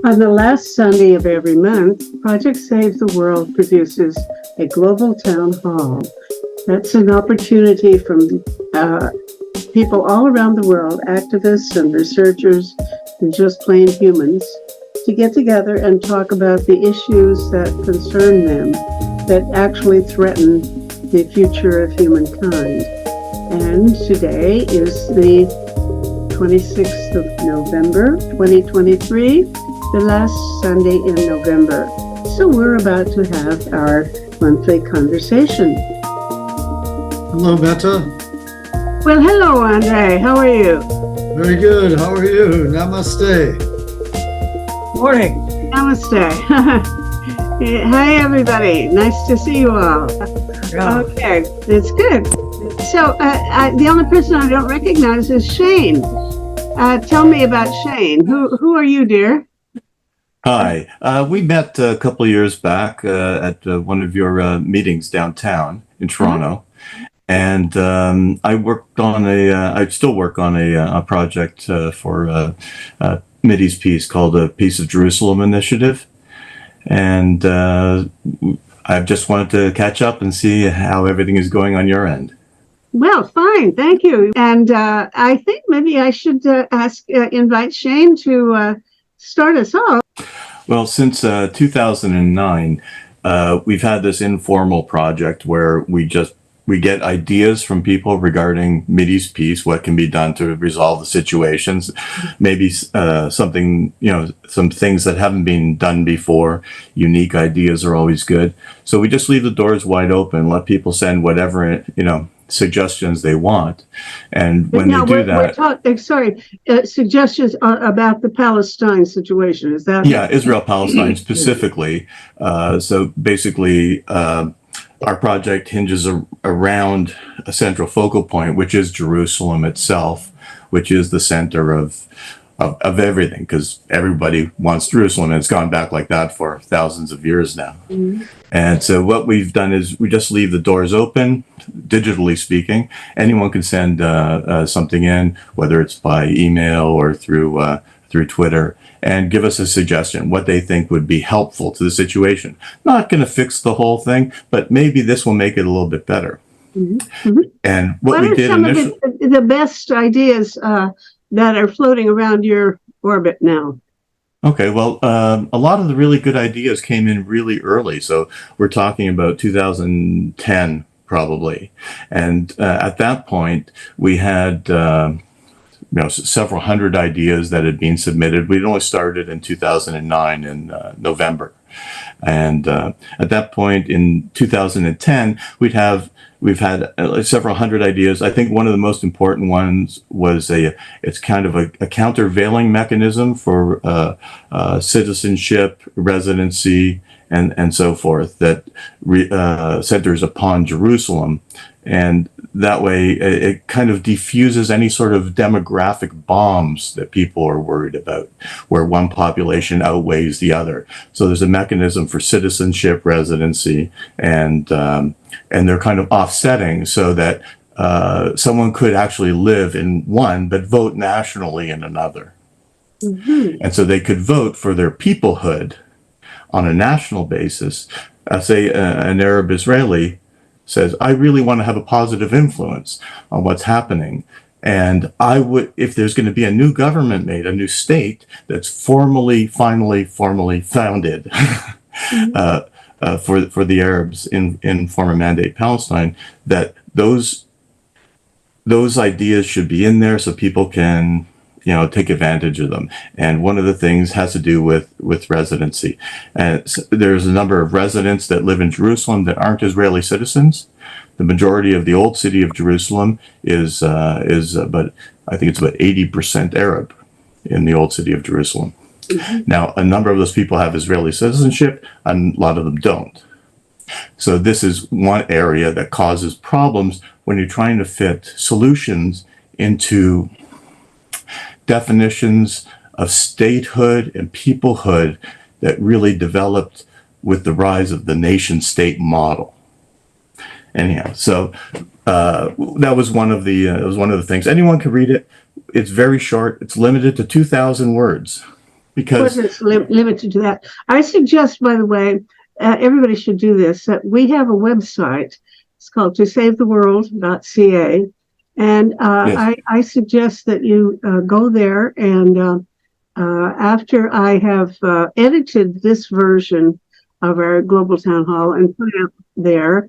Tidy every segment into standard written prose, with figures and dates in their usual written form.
On the last Sunday of every month, Project Save the World produces a global town hall. That's an opportunity from people all around the world, activists and researchers and just plain humans, to get together and talk about the issues that concern them, that actually threaten the future of humankind. And today is the 26th of November, 2023, the last Sunday in November. So we're about to have our monthly conversation. Hello, Meta. Well, hello, Andre. How are you? Very good. How are you? Namaste. Morning. Namaste. Hi, everybody. Nice to see you all. Yeah. Okay, it's good. So the only person I don't recognize is Shane. Tell me about Shane. Who are you, dear? Hi. We met a couple of years back at one of your meetings downtown in Toronto. And I still work on a project for Mideast Peace called the Peace of Jerusalem Initiative. And I just wanted to catch up and see how everything is going on your end. Well, fine, thank you. And I think maybe I should invite Shane to start us off. Well, since 2009, we've had this informal project where we get ideas from people regarding Mideast peace, what can be done to resolve the situations, maybe something, some things that haven't been done before. Unique ideas are always good. So we just leave the doors wide open, let people send whatever, suggestions they want. And when they do that, suggestions about the Palestine situation. Is that? Yeah, Israel-Palestine specifically. So basically, our project hinges around a central focal point, which is Jerusalem itself, which is the center of everything, because everybody wants Jerusalem, and it's gone back like that for thousands of years now. Mm-hmm. And so what we've done is we just leave the doors open, digitally speaking. Anyone can send something in, whether it's by email or through Twitter, and give us a suggestion, what they think would be helpful to the situation. Not going to fix the whole thing, but maybe this will make it a little bit better. Mm-hmm. And what we did initially, the best ideas that are floating around your orbit now? Okay, well, a lot of the really good ideas came in really early. So we're talking about 2010 probably. And at that point, we had several hundred ideas that had been submitted. We'd only started in 2009 in November. And at that point in 2010, we've had several hundred ideas. I think one of the most important ones was it's kind of a countervailing mechanism for citizenship, residency, and so forth that centers upon Jerusalem. And that way it kind of diffuses any sort of demographic bombs that people are worried about, where one population outweighs the other. So there's a mechanism for citizenship, residency, and they're kind of offsetting so that someone could actually live in one but vote nationally in another. Mm-hmm. And so they could vote for their peoplehood on a national basis. Say an Arab Israeli says, I really want to have a positive influence on what's happening. And I would, if there's going to be a new government made, a new state that's finally founded for the Arabs in former Mandate Palestine, that those ideas should be in there so people can take advantage of them. And one of the things has to do with residency. And there's a number of residents that live in Jerusalem that aren't Israeli citizens. The majority of the old city of Jerusalem is about, I think it's about 80% Arab in the old city of Jerusalem. Mm-hmm. Now, a number of those people have Israeli citizenship, and a lot of them don't. So this is one area that causes problems when you're trying to fit solutions into definitions of statehood and peoplehood that really developed with the rise of the nation-state model. Anyhow, so that was one of the things. Anyone can read it. It's very short. It's limited to 2,000 words. because It's limited to that. I suggest, by the way, everybody should do this. That we have a website. It's called tosavetheworld.ca, and yes, I suggest that you go there. And after I have edited this version of our global town hall and put it up there,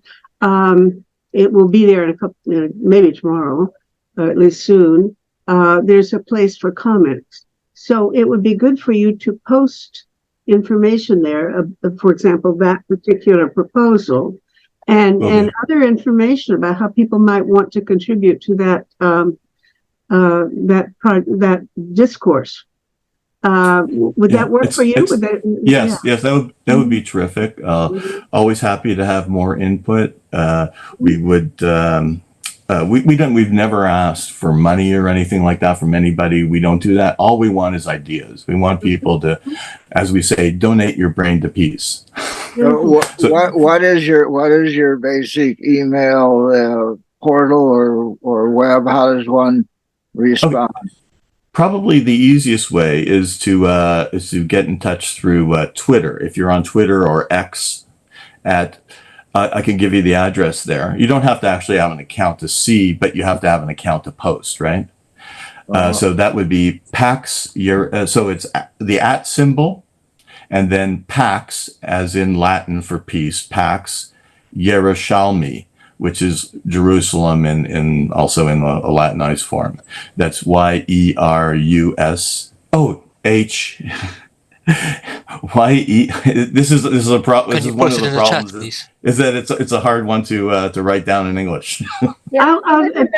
it will be there in a couple, maybe tomorrow, or at least soon. There's a place for comments. So it would be good for you to post information there, for example, that particular proposal, and Okay. and other information about how people might want to contribute to that discourse. Would Yeah, that work for you? it's Would that, yes, yes, that would be terrific. Always happy to have more input. We would. We've never asked for money or anything like that from anybody. We don't do that. All we want is ideas. We want people to, as we say, donate your brain to peace. So- what is your basic email portal or web? How does one respond? Probably the easiest way is to get in touch through Twitter. If you're on Twitter or X, I can give you the address there. You don't have to actually have an account to see, but you have to have an account to post, right? So that would be Pax. So it's the @ symbol, and then Pax, as in Latin for peace. Pax Yerushalmi, which is Jerusalem, in also in a Latinized form. That's YERUS. Oh, H. This is a problem. Can This you is one post of it the in the chat, problems. please? Is that it's a hard one to write down in English. I'll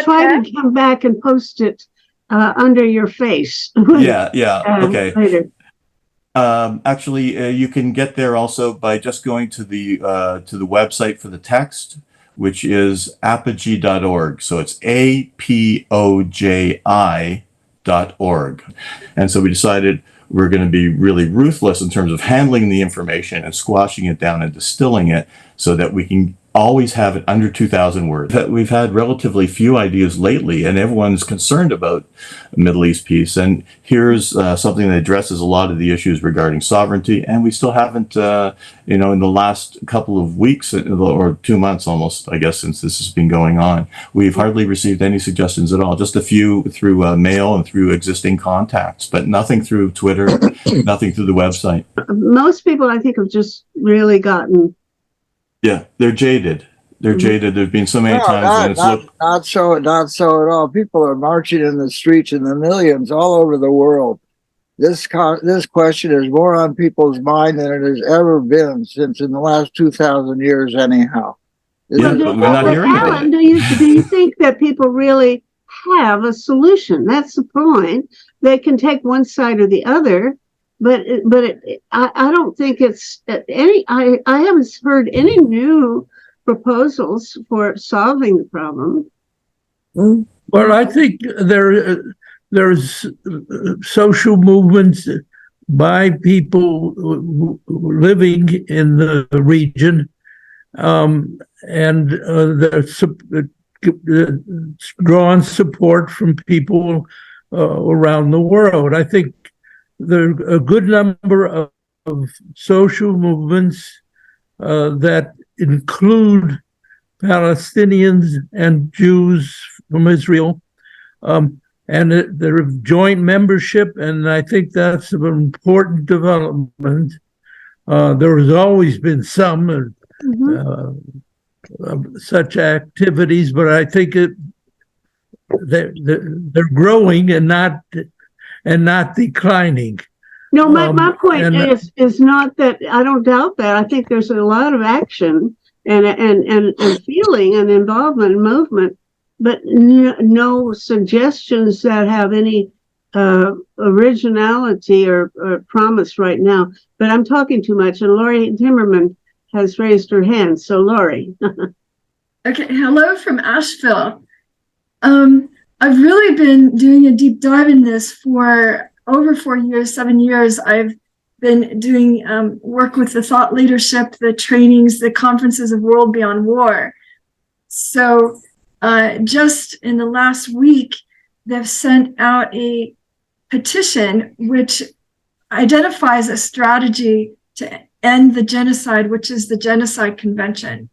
try to come back and post it under your face. Yeah. Okay. Later. Actually, you can get there also by just going to the website for the text, which is apogee.org. So it's APOJI.org. And so we decided we're going to be really ruthless in terms of handling the information and squashing it down and distilling it so that we can always have it under 2,000 words. We've had relatively few ideas lately, and everyone's concerned about Middle East peace. And here's something that addresses a lot of the issues regarding sovereignty. And we still haven't, in the last couple of weeks or 2 months almost, I guess, since this has been going on, we've hardly received any suggestions at all. Just a few through mail and through existing contacts, but nothing through Twitter, nothing through the website. Most people, I think, have just really gotten. Yeah, they're jaded. They're jaded. There've been so many times when it's Not so at all. People are marching in the streets in the millions all over the world. This question is more on people's mind than it has ever been since in the last 2,000 years, anyhow. Yeah, but we're not hearing about Alan, it. do you think that people really have a solution? That's the point. They can take one side or the other. But I don't think it's any. I haven't heard any new proposals for solving the problem. Well, I think there's social movements by people living in the region, and there's drawn support from people around the world. I think there are a good number of social movements that include Palestinians and Jews from Israel, and there are joint membership, and I think that's an important development. There has always been some such activities, but I think they're growing and not declining. No, my point is not that I don't doubt that. I think there's a lot of action and feeling and involvement and movement, but no suggestions that have any originality or promise right now. But I'm talking too much, and Lori Timmerman has raised her hand. So, Lori. Okay, hello from Asheville. I've really been doing a deep dive in this for over 7 years. I've been doing work with the thought leadership, the trainings, the conferences of World Beyond War. So just in the last week, they've sent out a petition, which identifies a strategy to end the genocide, which is the Genocide Convention.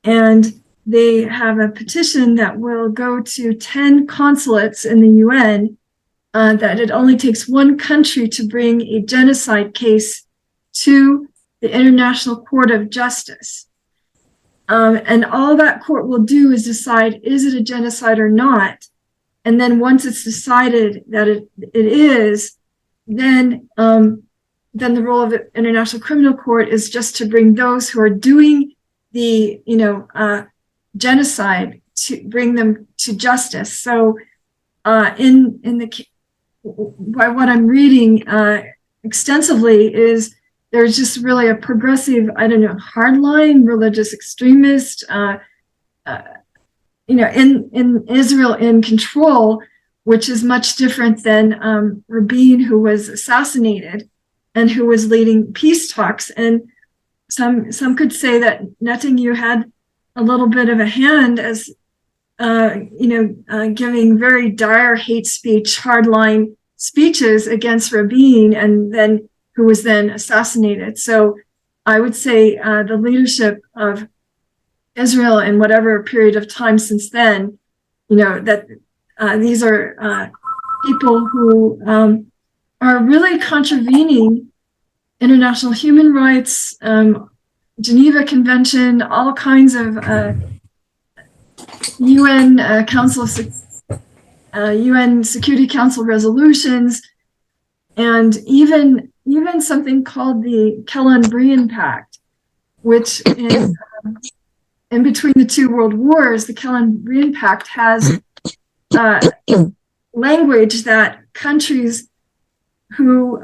And they have a petition that will go to 10 consulates in the UN, that it only takes one country to bring a genocide case to the International Court of Justice. And all that court will do is decide, is it a genocide or not? And then once it's decided that it is, then the role of the International Criminal Court is just to bring those who are doing the, genocide, to bring them to justice. So by what I'm reading extensively is there's just really a progressive, hardline religious extremist, in Israel in control, which is much different than Rabin, who was assassinated and who was leading peace talks. And some could say that Netanyahu had a little bit of a hand as, giving very dire hate speech, hardline speeches against Rabin, and then who was then assassinated. So I would say the leadership of Israel in whatever period of time since then, that these are people who are really contravening international human rights, Geneva Convention, all kinds of UN UN Security Council resolutions, and even something called the Kellan-Briand Pact, which is in between the two world wars. The Kellan-Briand Pact has language that countries who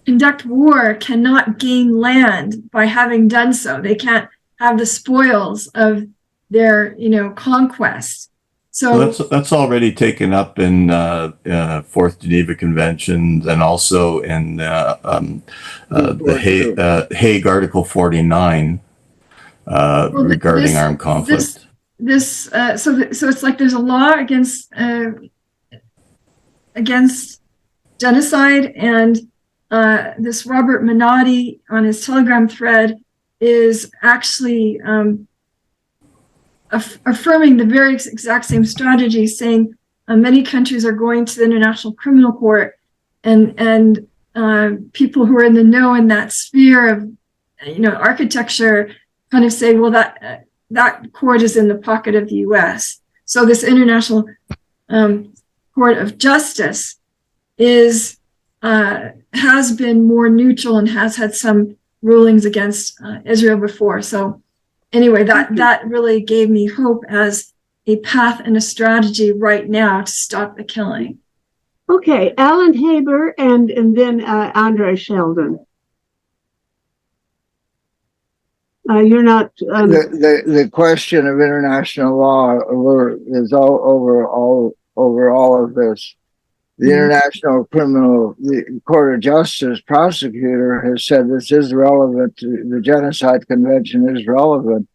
conduct war cannot gain land by having done so. They can't have the spoils of their, conquest. So that's already taken up in Fourth Geneva Convention, and also in the Hague Article 49 regarding armed conflict. So it's like there's a law against genocide, and this Robert Menotti on his Telegram thread is actually affirming the very exact same strategy, saying many countries are going to the International Criminal Court, and people who are in the know in that sphere of architecture kind of say, well, that court is in the pocket of the U.S. So this International Court of Justice has been more neutral and has had some rulings against Israel before. So anyway, that really gave me hope as a path and a strategy right now to stop the killing. Okay, Alan Haber and then Andre Sheldon. You're not. The question of international law is over all of this. The International the Court of Justice prosecutor has said this is relevant to the Genocide Convention is relevant.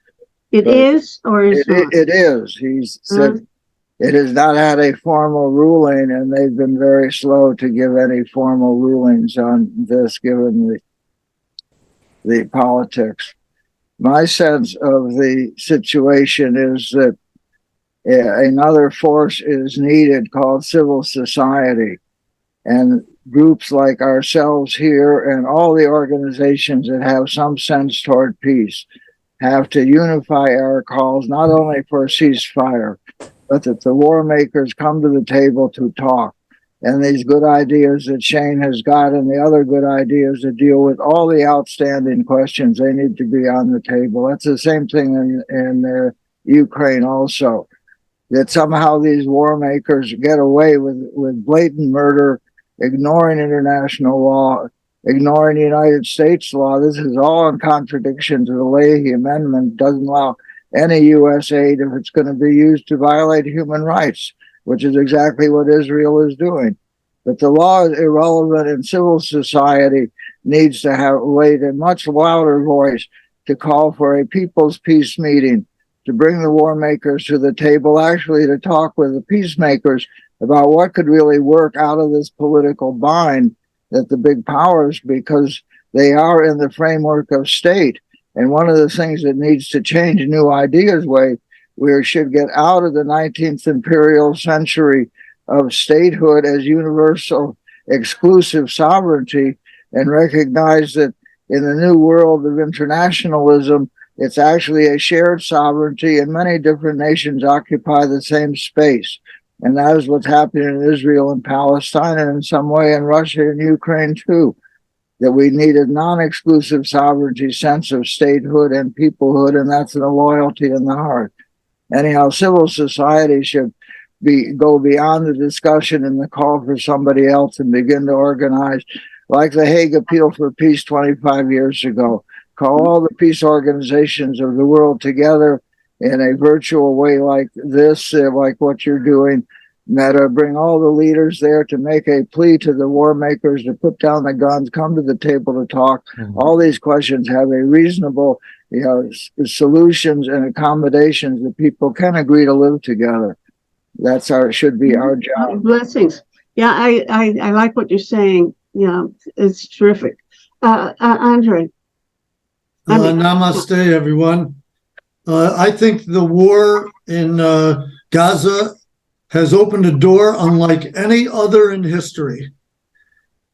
It is, or is not? It is. He's said it has not had a formal ruling, and they've been very slow to give any formal rulings on this, given the politics. My sense of the situation is that another force is needed called civil society, and groups like ourselves here and all the organizations that have some sense toward peace have to unify our calls, not only for a ceasefire, but that the war makers come to the table to talk. And these good ideas that Shane has got and the other good ideas that deal with all the outstanding questions, they need to be on the table. That's the same thing in Ukraine also. That somehow these war makers get away with blatant murder, ignoring international law, ignoring United States law. This is all in contradiction to the Leahy Amendment. Doesn't allow any U.S. aid if it's going to be used to violate human rights, which is exactly what Israel is doing. But the law is irrelevant, and civil society needs to have laid a much louder voice to call for a people's peace meeting, to bring the war makers to the table, actually to talk with the peacemakers about what could really work out of this political bind that the big powers, because they are in the framework of state. And one of the things that needs to change, new ideas way, we should get out of the 19th imperial century of statehood as universal exclusive sovereignty and recognize that in the new world of internationalism, it's actually a shared sovereignty, and many different nations occupy the same space. And that is what's happening in Israel and Palestine, and in some way in Russia and Ukraine too. That we need a non-exclusive sovereignty sense of statehood and peoplehood, and that's the loyalty in the heart. Anyhow, civil society should go beyond the discussion and the call for somebody else and begin to organize, like the Hague Appeal for Peace 25 years ago. Call all the peace organizations of the world together in a virtual way like this, like what you're doing, Meta. Bring all the leaders there to make a plea to the war makers to put down the guns, come to the table to talk. All these questions have a reasonable, solutions and accommodations that people can agree to live together. That's should be our job. Blessings. Yeah, I like what you're saying. Yeah, it's terrific. Andre. Namaste, everyone. I think the war in Gaza has opened a door unlike any other in history.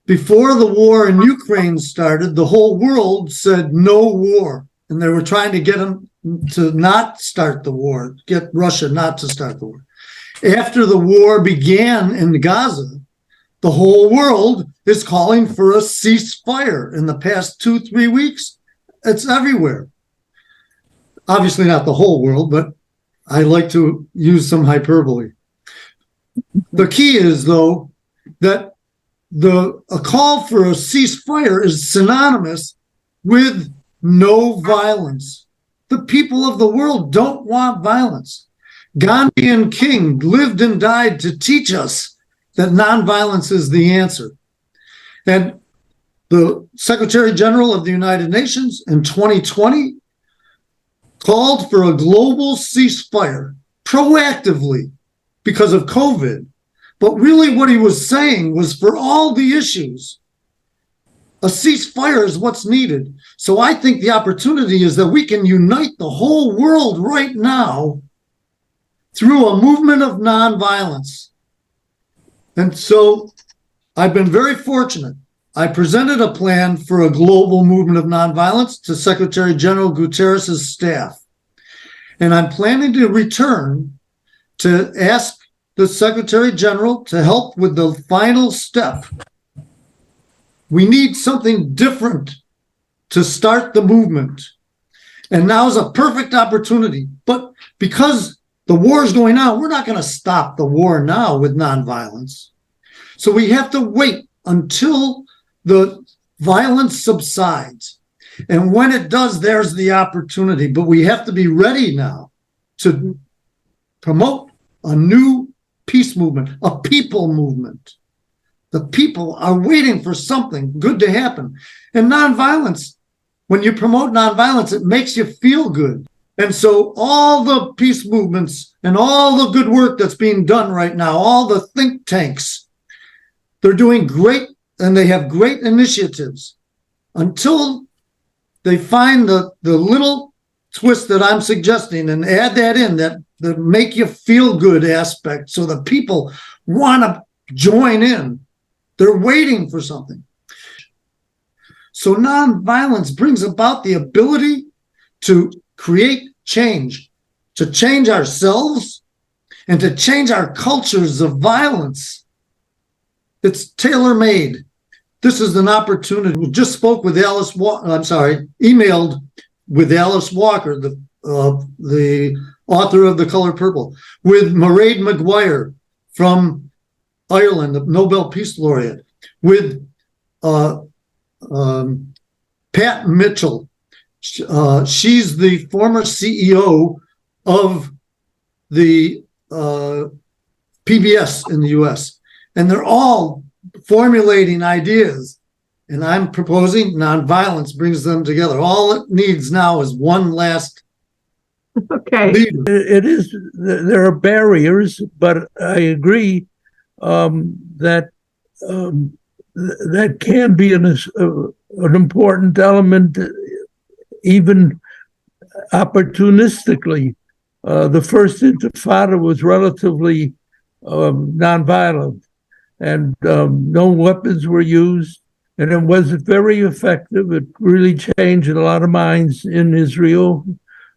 Before the war in Ukraine started, the whole world said no war, and they were trying to get them to not start the war, get Russia not to start the war. After the war began in Gaza, the whole world is calling for a ceasefire. In the past 2-3 weeks, it's everywhere. Obviously not the whole world, but I like to use some hyperbole. The key is, though, that a call for a ceasefire is synonymous with no violence. The people of the world don't want violence. Gandhi and King lived and died to teach us that nonviolence is the answer. And the Secretary General of the United Nations in 2020 called for a global ceasefire proactively because of COVID. But really what he was saying was, for all the issues, a ceasefire is what's needed. So I think the opportunity is that we can unite the whole world right now through a movement of nonviolence. And so I've been very fortunate. I presented a plan for a global movement of nonviolence to Secretary General Guterres' staff. And I'm planning to return to ask the Secretary General to help with the final step. We need something different to start the movement. And now's a perfect opportunity. But because the war is going on, we're not going to stop the war now with nonviolence. So we have to wait until the violence subsides. And when it does, there's the opportunity. But we have to be ready now to promote a new peace movement, a people movement. The people are waiting for something good to happen. And nonviolence, when you promote nonviolence, it makes you feel good. And so all the peace movements and all the good work that's being done right now, all the think tanks, they're doing great, and they have great initiatives until they find the little twist that I'm suggesting and add that in, that make you feel good aspect, so the people want to join in. They're waiting for something. So nonviolence brings about the ability to create change, to change ourselves and to change our cultures of violence. It's tailor-made. This is an opportunity. We just spoke with emailed with Alice Walker, the author of The Color Purple, with Mairead Maguire from Ireland, the Nobel Peace Laureate, with Pat Mitchell. She's the former CEO of the PBS in the US. And they're all formulating ideas. And I'm proposing nonviolence brings them together. All it needs now is one last leader. It is, there are barriers, but I agree that that can be an important element, even opportunistically. The first Intifada was relatively nonviolent, and no weapons were used, and it was very effective. It really changed a lot of minds in Israel.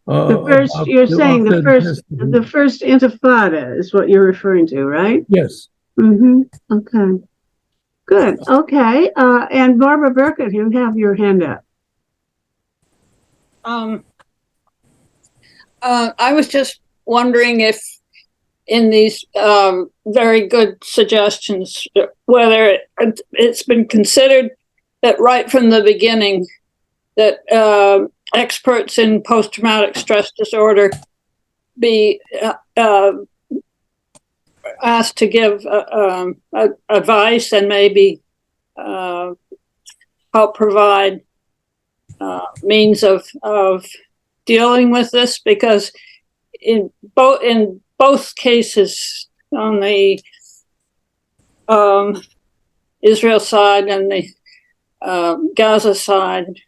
The first, About you're saying the authenticity. first Intifada is what you're referring to, right? Yes. Mm-hmm. Okay. Good. Okay. And Barbara Burkett, you have your hand up. I was just wondering if in these very good suggestions, whether it's been considered that right from the beginning that experts in post-traumatic stress disorder be asked to give advice and maybe help provide means of dealing with this, because in both cases, on the Israel side and the Gaza side,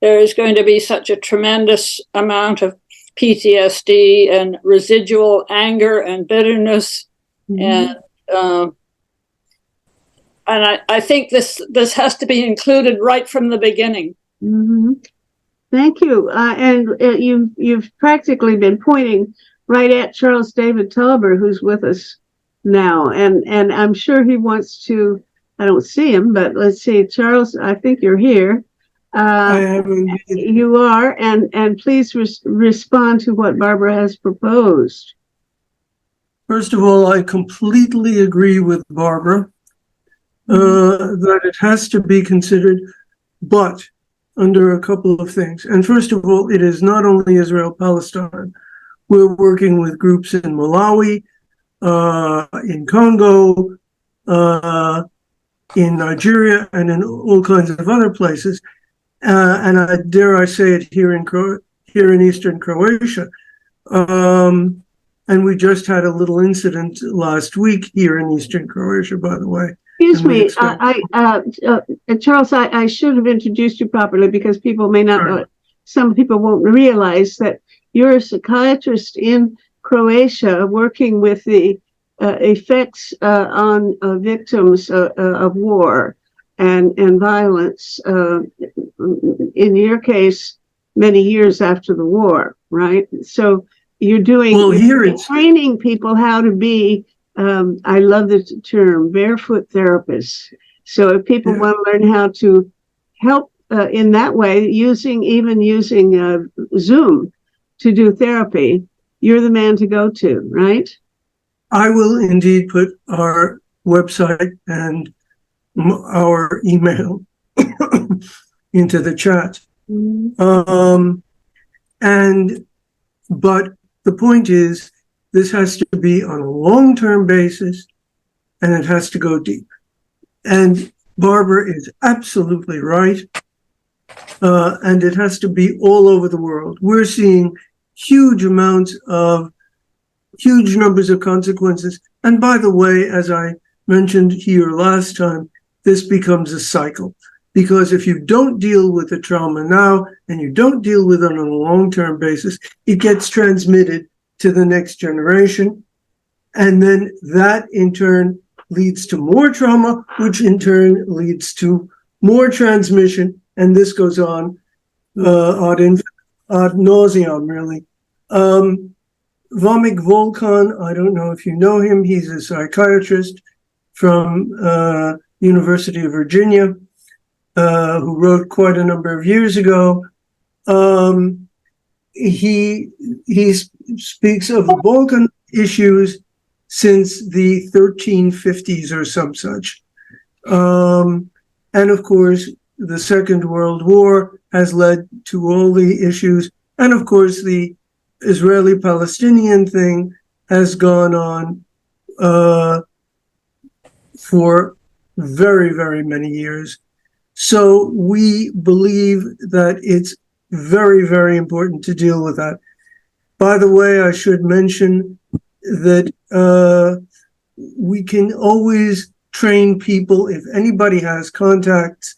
there is going to be such a tremendous amount of PTSD and residual anger and bitterness, and I think this has to be included right from the beginning. Mm-hmm. Thank you. And you've practically been pointing right at Charles David Tauber, who's with us now, and I'm sure he wants to. I don't see him, but let's see, Charles. I think you're here. I am. You are, and please respond to what Barbara has proposed. First of all, I completely agree with Barbara that it has to be considered, but under a couple of things. And first of all, it is not only Israel-Palestine. We're working with groups in Malawi, in Congo, in Nigeria, and in all kinds of other places. And dare I say it, here in Eastern Croatia. And we just had a little incident last week here in Eastern Croatia, by the way. Excuse me, Charles, I should have introduced you properly because people may not know it. Some people won't realize that you're a psychiatrist in Croatia working with the effects on victims of war and violence, in your case, many years after the war, right? So you're training people how to be, I love the term, barefoot therapists. So if people want to learn how to help in that way, using Zoom to do therapy, you're the man to go to, right? I will indeed put our website and our email into the chat. But the point is, this has to be on a long-term basis, and it has to go deep. And Barbara is absolutely right. And it has to be all over the world. We're seeing huge numbers of consequences. And by the way, as I mentioned here last time, this becomes a cycle. Because if you don't deal with the trauma now and you don't deal with it on a long-term basis, it gets transmitted to the next generation. And then that in turn leads to more trauma, which in turn leads to more transmission. And this goes on ad nauseum, really. Vomik Volkan, I don't know if you know him. He's a psychiatrist from University of Virginia, who wrote quite a number of years ago. He speaks of the Balkan issues since the 1350s or some such. And of course, the Second World War has led to all the issues. And of course, the Israeli-Palestinian thing has gone on for very, very many years. So we believe that it's very, very important to deal with that. By the way, I should mention that we can always train people. If anybody has contacts,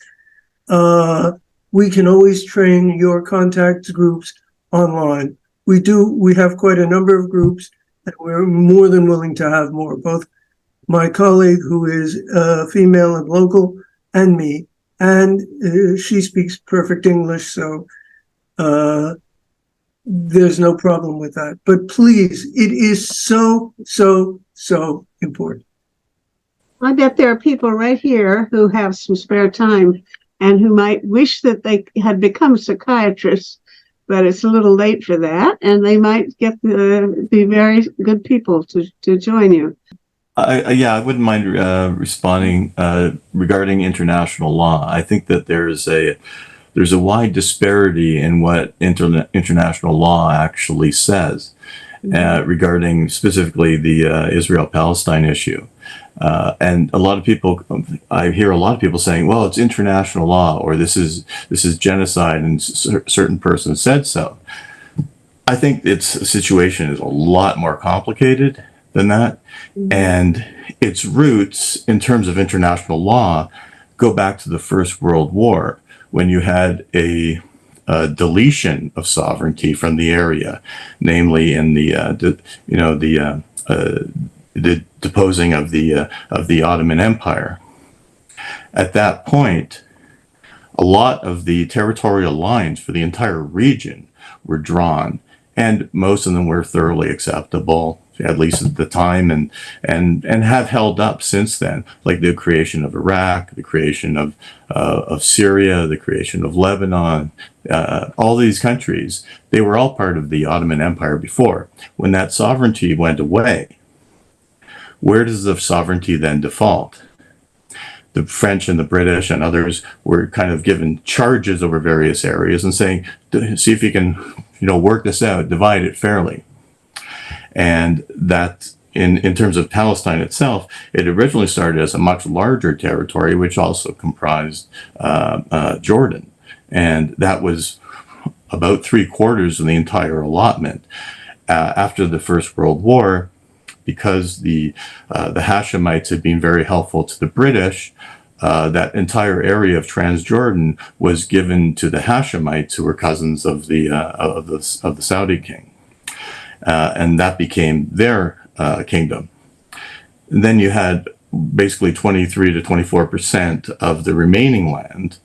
we can always train your contacts groups online. We have quite a number of groups, and we're more than willing to have more. Both my colleague, who is female and local, and me, and she speaks perfect English, so there's no problem with that. But please, it is so, so, so important. I bet there are people right here who have some spare time and who might wish that they had become psychiatrists, but it's a little late for that, and they might get be very good people to join you. I wouldn't mind responding regarding international law. I think that there's a wide disparity in what international law actually says regarding specifically the Israel-Palestine issue. And a lot of people, I hear a lot of people saying, well, it's international law, or this is genocide and certain person said so. I think its situation is a lot more complicated than that. And its roots in terms of international law go back to the First World War, when you had a deletion of sovereignty from the area, namely in the deposing of the Ottoman Empire. At that point, a lot of the territorial lines for the entire region were drawn, and most of them were thoroughly acceptable, at least at the time, and have held up since then, like the creation of Iraq, the creation of Syria, the creation of Lebanon. All these countries, they were all part of the Ottoman Empire before. When that sovereignty went away, where does the sovereignty then default? The French and the British and others were kind of given charges over various areas and saying, see if you can, work this out, divide it fairly. And that, in terms of Palestine itself, it originally started as a much larger territory, which also comprised Jordan. And that was about 3/4 of the entire allotment. After the First World War, because the Hashemites had been very helpful to the British, that entire area of Transjordan was given to the Hashemites, who were cousins of the Saudi king, and that became their kingdom. And then you had basically 23 to 24% of the remaining land,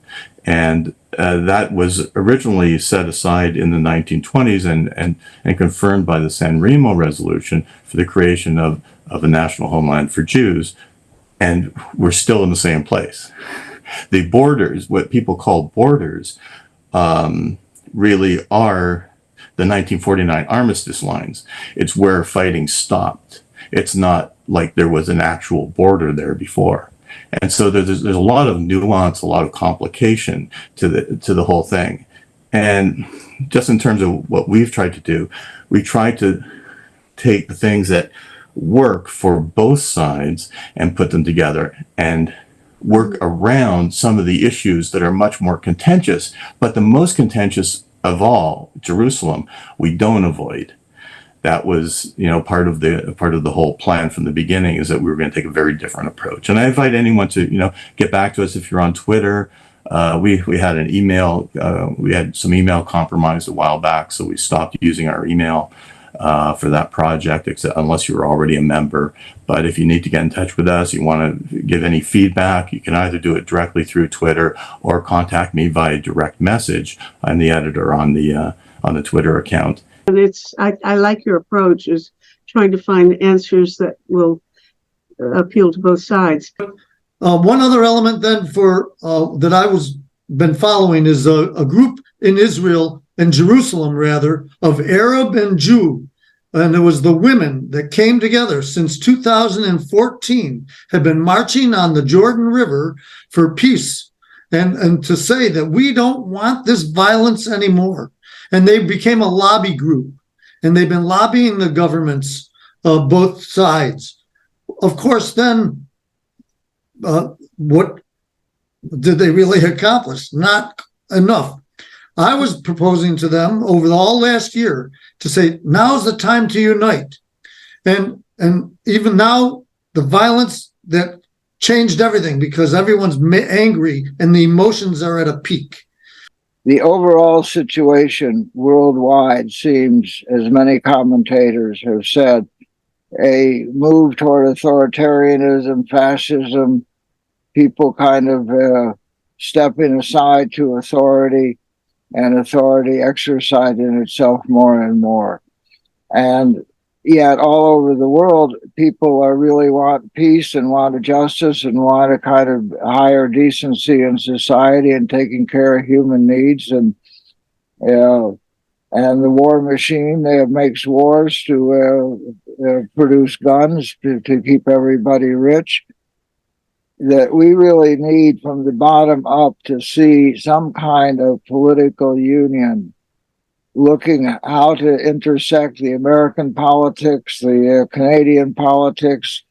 and that was originally set aside in the 1920s and confirmed by the San Remo Resolution for the creation of a national homeland for Jews, and we're still in the same place. The borders, what people call borders, really are the 1949 armistice lines. It's where fighting stopped. It's not like there was an actual border there before. And so there's a lot of nuance, a lot of complication to the whole thing. And just in terms of what we've tried to do, we tried to take the things that work for both sides and put them together and work around some of the issues that are much more contentious. But the most contentious of all, Jerusalem, we don't avoid. That was, part of the whole plan from the beginning, is that we were going to take a very different approach. And I invite anyone to, get back to us if you're on Twitter. We had an email, we had some email compromised a while back, so we stopped using our email for that project, unless you were already a member. But if you need to get in touch with us, you want to give any feedback, you can either do it directly through Twitter or contact me via direct message. I'm the editor on the Twitter account. And I like your approach, is trying to find answers that will appeal to both sides. One other element then that I been following is a group in Israel, in Jerusalem rather, of Arab and Jew. And it was the women that came together since 2014, had been marching on the Jordan River for peace and to say that we don't want this violence anymore. And they became a lobby group, and they've been lobbying the governments of both sides. Of course, then what did they really accomplish? Not enough. I was proposing to them over all last year to say, now's the time to unite. And even now, the violence that changed everything because everyone's angry and the emotions are at a peak. The overall situation worldwide seems, as many commentators have said, a move toward authoritarianism, fascism, people kind of stepping aside to authority, and authority exercising itself more and more. And yet all over the world, people are really want peace and want justice and want a kind of higher decency in society and taking care of human needs. And the war machine makes wars to produce guns to keep everybody rich. That we really need from the bottom up to see some kind of political union, looking at how to intersect the American politics, the Canadian politics,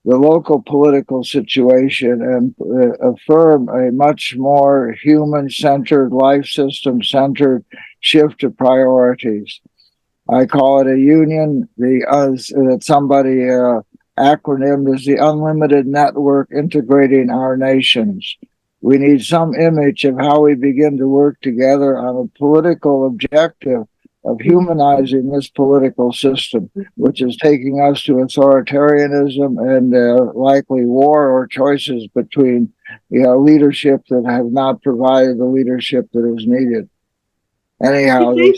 the local political situation, and affirm a much more human-centered, life system-centered shift of priorities. I call it a union. That somebody acronym is the Unlimited Network Integrating Our Nations. We need some image of how we begin to work together on a political objective of humanizing this political system, which is taking us to authoritarianism and likely war or choices between leadership that have not provided the leadership that is needed. Anyhow, a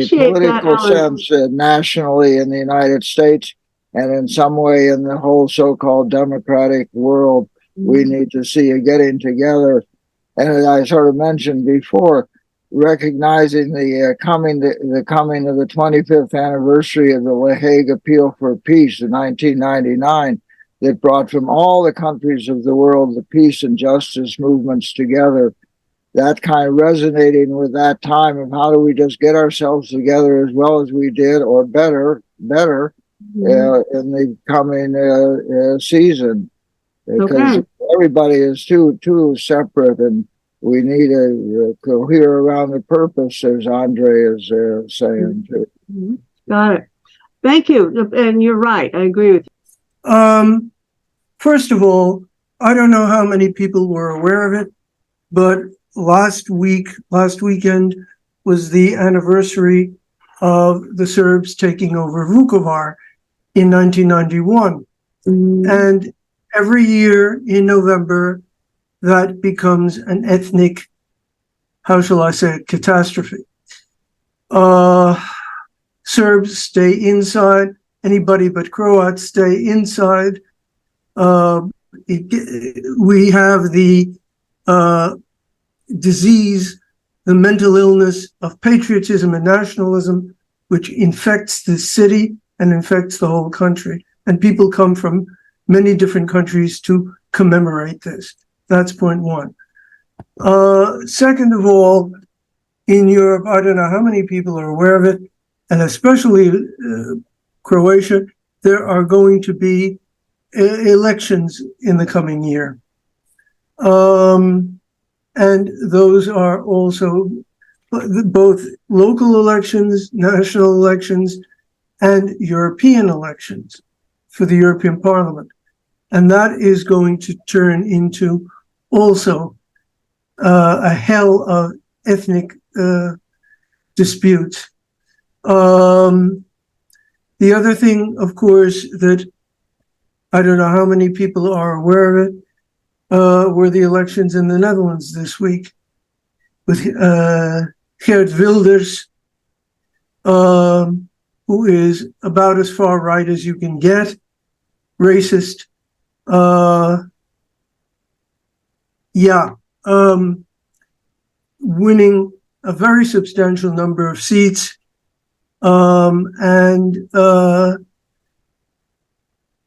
political sense nationally in the United States and in some way in the whole so-called democratic world, we need to see a getting together. And as I sort of mentioned before, recognizing the coming of the 25th anniversary of the La Hague Appeal for Peace in 1999, that brought from all the countries of the world the peace and justice movements together. That kind of resonating with that time of how do we just get ourselves together as well as we did or better in the coming season, because everybody is too separate, and we need to cohere around the purpose, as Andre is saying too. Got it. Thank you. And you're right. I agree with you. First of all, I don't know how many people were aware of it, but last weekend was the anniversary of the Serbs taking over Vukovar in 1991. And every year in November, that becomes an ethnic, how shall I say it, catastrophe. Serbs stay inside, anybody but Croats stay inside. We have the disease, the mental illness of patriotism and nationalism, which infects the city and infects the whole country. And people come from many different countries to commemorate this. That's point one. Second of all, in Europe, I don't know how many people are aware of it, and especially Croatia, there are going to be elections in the coming year. And those are also both local elections, national elections, and European elections for the European Parliament. And that is going to turn into also a hell of ethnic disputes. The other thing, of course, that I don't know how many people are aware of it, were the elections in the Netherlands this week with Geert Wilders, who is about as far right as you can get, racist. Winning a very substantial number of seats, and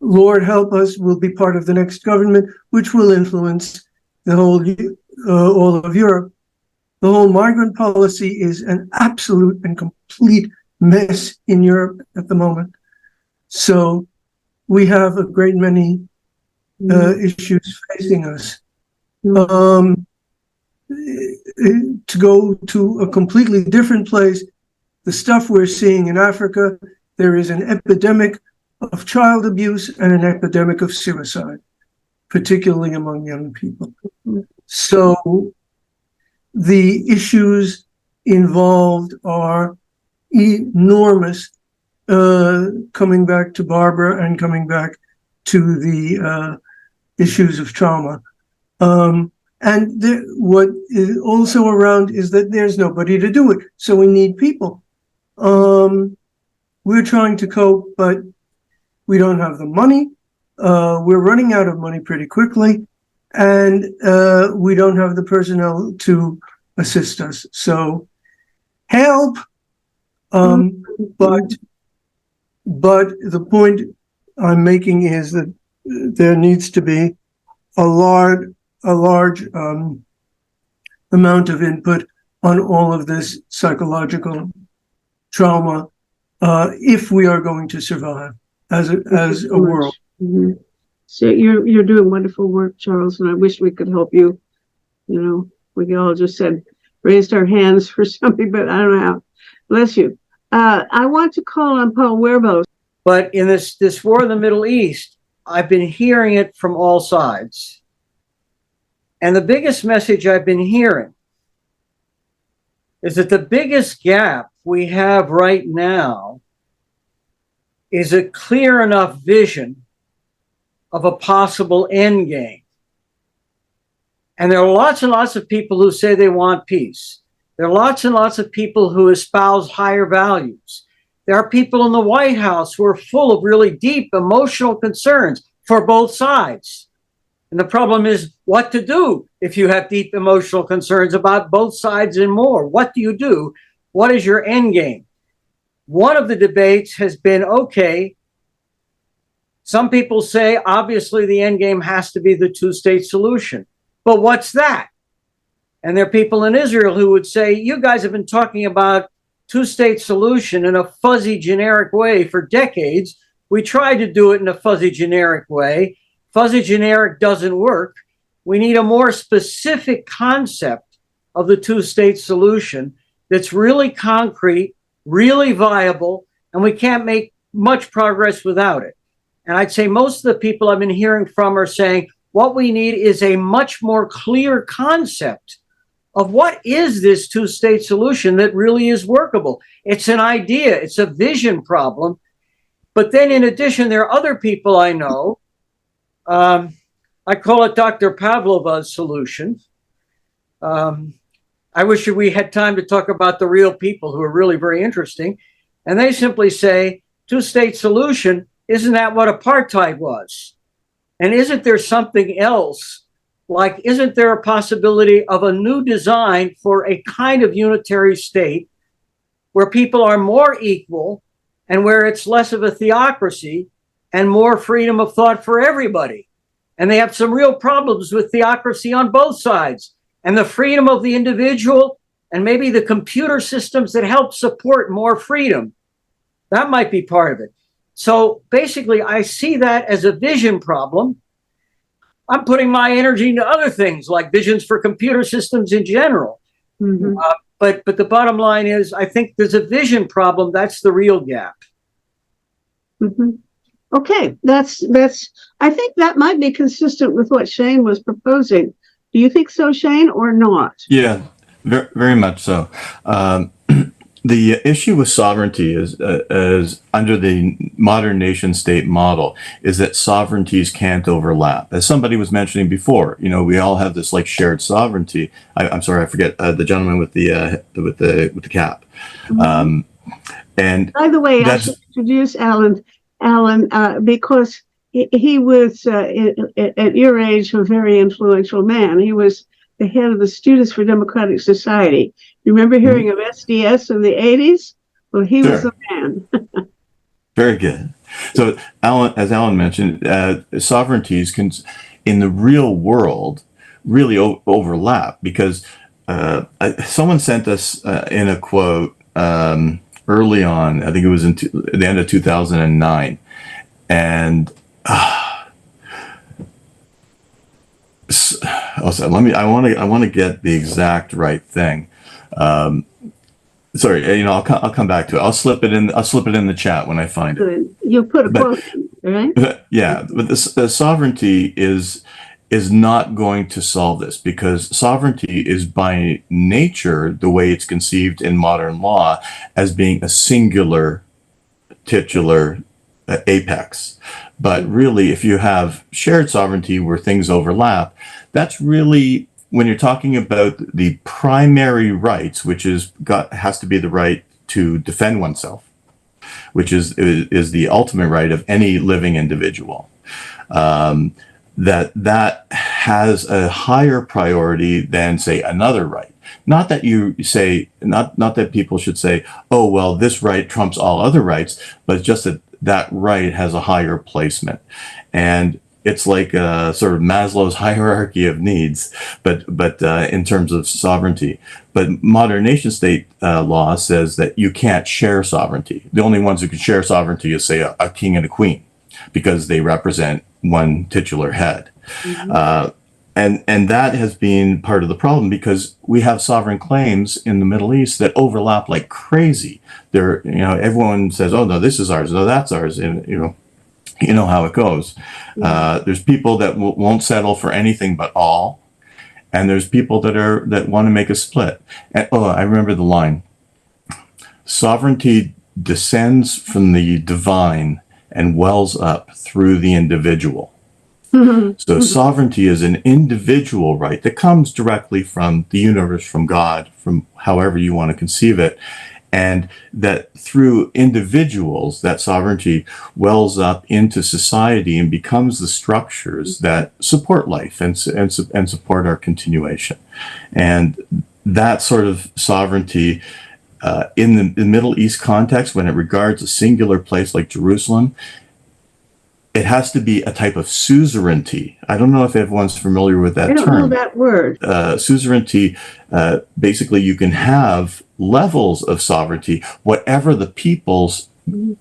Lord help us, will be part of the next government, which will influence the whole all of Europe. The whole migrant policy is an absolute and complete mess in Europe at the moment. So we have a great many issues facing us. To go to a completely different place, the stuff we're seeing in Africa, there is an epidemic of child abuse and an epidemic of suicide. particularly among young people. So the issues involved are enormous, coming back to Barbara and coming back to the issues of trauma. And what is also around is that there's nobody to do it. So we need people. We're trying to cope, but we don't have the money. We're running out of money pretty quickly, and we don't have the personnel to assist us. So help. But the point I'm making is that there needs to be a large amount of input on all of this psychological trauma if we are going to survive as a world. Mm-hmm. So you're doing wonderful work, Charles, and I wish we could help you. You know, we all just raised our hands for something, but I don't know how. Bless you. I want to call on Paul Werbos. But in this war in the Middle East, I've been hearing it from all sides. And the biggest message I've been hearing is that the biggest gap we have right now is a clear enough vision of a possible end game. And there are lots and lots of people who say they want peace. There are lots and lots of people who espouse higher values. There are people in the White House who are full of really deep emotional concerns for both sides. And the problem is what to do if you have deep emotional concerns about both sides and more. What do you do? What is your end game? One of the debates has been, okay, some people say, obviously, the end game has to be the two-state solution. But what's that? And there are people in Israel who would say, you guys have been talking about two-state solution in a fuzzy, generic way for decades. We tried to do it in a fuzzy, generic way. Fuzzy, generic doesn't work. We need a more specific concept of the two-state solution that's really concrete, really viable, and we can't make much progress without it. And I'd say most of the people I've been hearing from are saying, what we need is a much more clear concept of what is this two-state solution that really is workable. It's an idea, it's a vision problem. But then in addition, there are other people I know, I call it Dr. Pavlova's solution. I wish we had time to talk about the real people who are really very interesting. And they simply say, two-state solution, isn't that what apartheid was? And isn't there something else? Like, isn't there a possibility of a new design for a kind of unitary state where people are more equal and where it's less of a theocracy and more freedom of thought for everybody? And they have some real problems with theocracy on both sides, and the freedom of the individual and maybe the computer systems that help support more freedom. That might be part of it. So basically, I see that as a vision problem. I'm putting my energy into other things like visions for computer systems in general. Mm-hmm. But the bottom line is, I think there's a vision problem. That's the real gap. Mm-hmm. Okay, that's. I think that might be consistent with what Shane was proposing. Do you think so, Shane, or not? Yeah, very, very much so. The issue with sovereignty is under the modern nation state model is that sovereignties can't overlap. As somebody was mentioning before, you know, we all have this like shared sovereignty. I'm sorry, I forget the gentleman with the cap. And by the way, I should introduce Alan, because he was at your age a very influential man. He was the head of the Students for Democratic Society. Remember hearing of SDS in the 80s? Well, he was the man. Very good. So, as Alan mentioned, sovereignties can, in the real world, really overlap because someone sent us in a quote early on. I think it was at the end of 2009, and I want to get the exact right thing. sorry, I'll come back to it. I'll slip it in the chat when I find it. Good. You put a But- quote, right? Yeah, but the sovereignty is not going to solve this, because sovereignty is by nature, the way it's conceived in modern law, as being a singular titular apex. But really, if you have shared sovereignty where things overlap, that's really when you're talking about the primary rights, which has to be the right to defend oneself, which is the ultimate right of any living individual. That has a higher priority than, say, another right. Not that you say, not that people should say, oh, well, this right trumps all other rights, but just that right has a higher placement. And it's like sort of Maslow's hierarchy of needs, but in terms of sovereignty. But modern nation state law says that you can't share sovereignty. The only ones who can share sovereignty is, say, a king and a queen, because they represent one titular head. And that has been part of the problem, because we have sovereign claims in the Middle East that overlap like crazy. Everyone says, oh, no, this is ours, no, that's ours. And, you know how it goes. There's people that won't settle for anything but all. And there's people that want to make a split. And, I remember the line. Sovereignty descends from the divine and wells up through the individual. So sovereignty is an individual right that comes directly from the universe, from God, from however you want to conceive it. And that through individuals, that sovereignty wells up into society and becomes the structures that support life and support our continuation. And that sort of sovereignty in the Middle East context, when it regards a singular place like Jerusalem, it has to be a type of suzerainty. I don't know if everyone's familiar with that I don't term. know that word. Suzerainty, basically you can have levels of sovereignty, whatever the peoples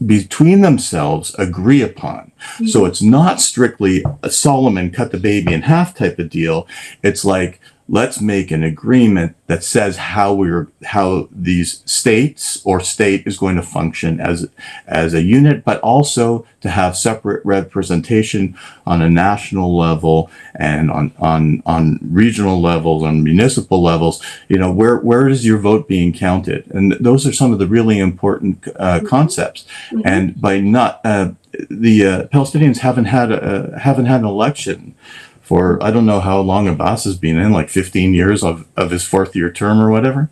between themselves agree upon. So it's not strictly a Solomon cut the baby in half type of deal. It's like, let's make an agreement that says how these states or state is going to function as a unit, but also to have separate representation on a national level and on regional levels, on municipal levels. Where is your vote being counted? And those are some of the really important concepts. And by not the Palestinians haven't had an election for, I don't know how long Abbas has been in, like 15 years of his fourth year term or whatever.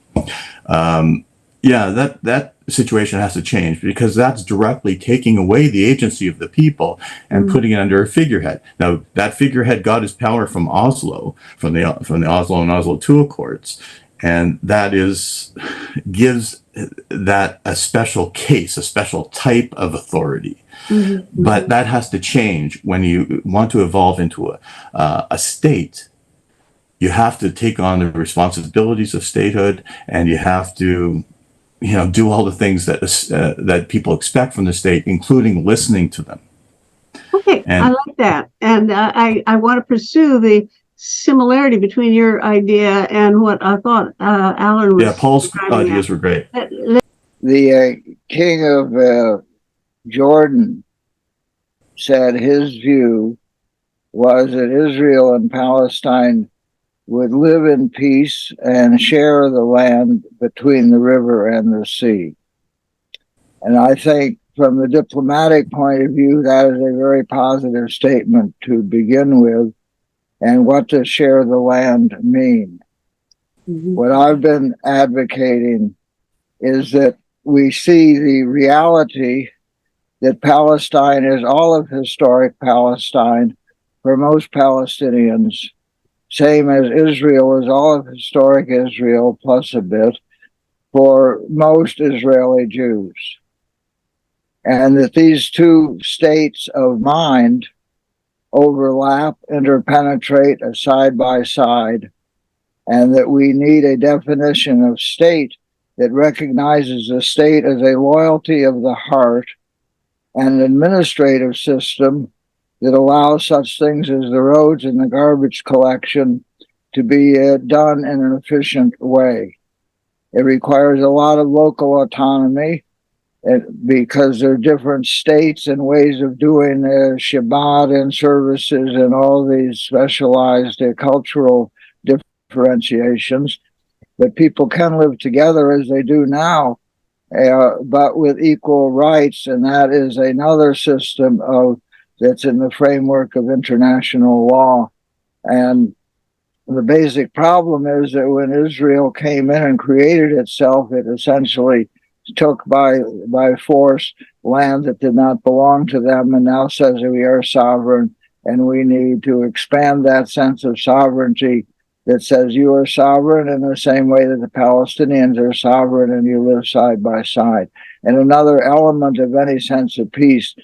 That situation has to change, because that's directly taking away the agency of the people and putting it under a figurehead. Now, that figurehead got his power from Oslo, from the Oslo and Oslo II Accords. And that gives that a special case, a special type of authority. But that has to change when you want to evolve into a state. You have to take on the responsibilities of statehood, and you have to, do all the things that people expect from the state, including listening to them. Okay, I like that. And I want to pursue the similarity between your idea and what I thought Alan was. Yeah, Paul's ideas were great. The king of Jordan said his view was that Israel and Palestine would live in peace and share the land between the river and the sea. And I think from the diplomatic point of view, that is a very positive statement to begin with. And what does share the land mean? What I've been advocating is that we see the reality that Palestine is all of historic Palestine for most Palestinians, same as Israel is all of historic Israel plus a bit for most Israeli Jews. And that these two states of mind overlap, interpenetrate side by side, and that we need a definition of state that recognizes the state as a loyalty of the heart and an administrative system that allows such things as the roads and the garbage collection to be done in an efficient way. It requires a lot of local autonomy because there are different states and ways of doing Shabbat and services and all these specialized cultural differentiations. But people can live together as they do now, but with equal rights, and that is another system that's in the framework of international law. And the basic problem is that when Israel came in and created itself, it essentially took by force land that did not belong to them, and now says that we are sovereign, and we need to expand that sense of sovereignty that says you are sovereign in the same way that the Palestinians are sovereign, and you live side by side. And another element of any sense of peace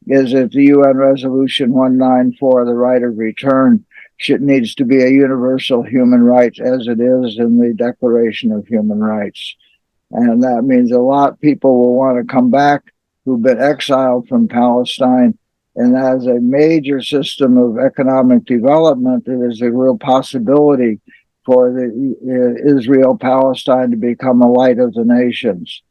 is that the UN Resolution 194, the right of return, needs to be a universal human right, as it is in the Declaration of Human Rights. And that means a lot of people will want to come back who've been exiled from Palestine. And as a major system of economic development, there is a real possibility for the Israel-Palestine to become a light of the nations.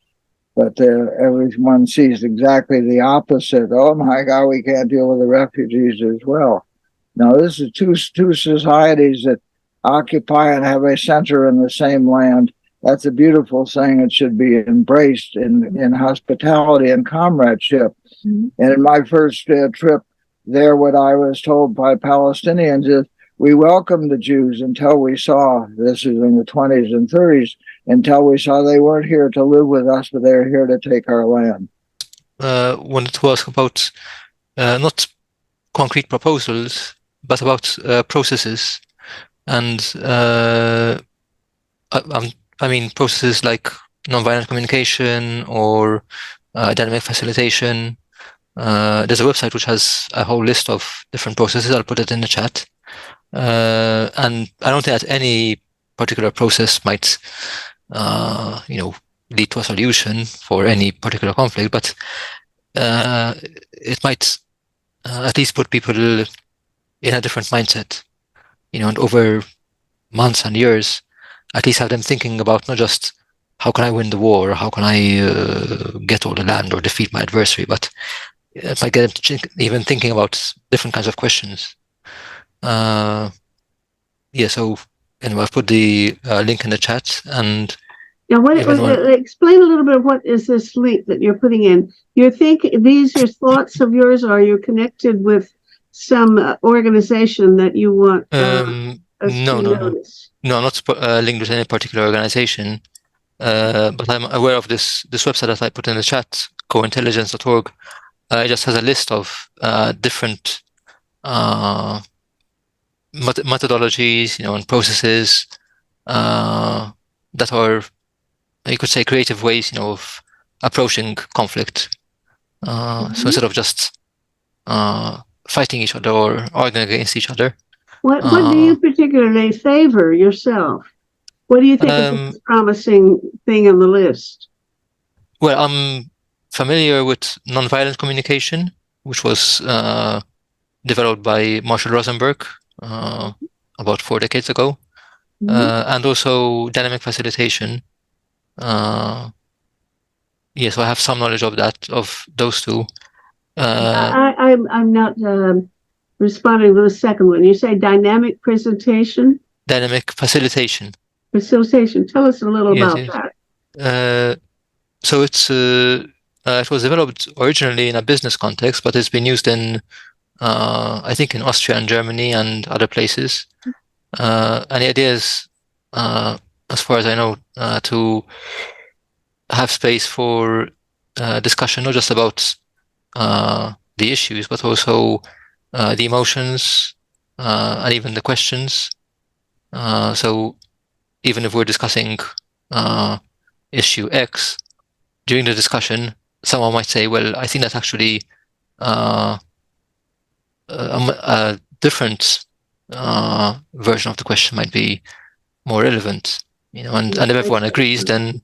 But everyone sees exactly the opposite. Oh my God, we can't deal with the refugees as well. Now, this is two societies that occupy and have a center in the same land. That's a beautiful thing. It should be embraced in hospitality and comradeship. Mm-hmm. And in my first trip there, what I was told by Palestinians is we welcomed the Jews until we saw, this is in the 20s and 30s, until we saw they weren't here to live with us, but they were here to take our land. Wanted to ask about not concrete proposals, but about processes. And I mean, processes like nonviolent communication or dynamic facilitation. There's a website which has a whole list of different processes. I'll put it in the chat. And I don't think that any particular process might, lead to a solution for any particular conflict, but it might at least put people in a different mindset, and over months and years, at least have them thinking about not just how can I win the war, or how can I get all the land or defeat my adversary, but it might get them even thinking about different kinds of questions. So anyway, I've put the link in the chat. And now, explain a little bit of what is this link that you're putting in. You think these are thoughts of yours, or are you connected with some organization that you want No, not linked with any particular organization. But I'm aware of this website that I put in the chat, cointelligence.org. It just has a list of different methodologies, and processes that are, you could say, creative ways, of approaching conflict. So instead of just fighting each other or arguing against each other. What do you particularly favor yourself? What do you think is the most promising thing on the list? Well, I'm familiar with nonviolent communication, which was developed by Marshall Rosenberg about 4 decades ago, and also dynamic facilitation. So I have some knowledge of those two. I'm not responding to the second one. You say dynamic presentation? Dynamic facilitation. Facilitation. Tell us a little about that. So it was developed originally in a business context, but it's been used in, I think, in Austria and Germany and other places. And the idea is, as far as I know, to have space for discussion, not just about the issues, but also the emotions and even the questions. So even if we're discussing issue X, during the discussion, someone might say, well, I think that's actually a different version of the question might be more relevant, and if everyone agrees, then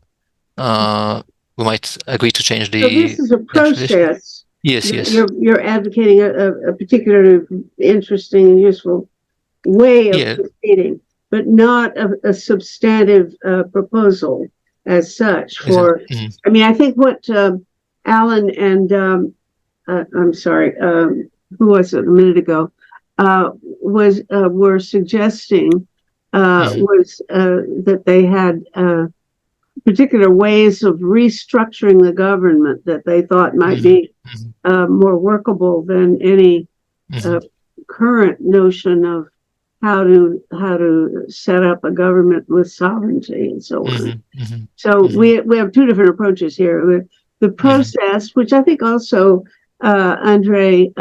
we might agree to change the. So this is a process. Yes. You're advocating a particularly interesting and useful way of proceeding, but not a substantive proposal. as such. Is it- I mean, I think what Alan and I'm sorry, who was it a minute ago, were suggesting was that they had particular ways of restructuring the government that they thought might be more workable than any current notion of how to set up a government with sovereignty and so on. So we have two different approaches here. The process, which I think also Andre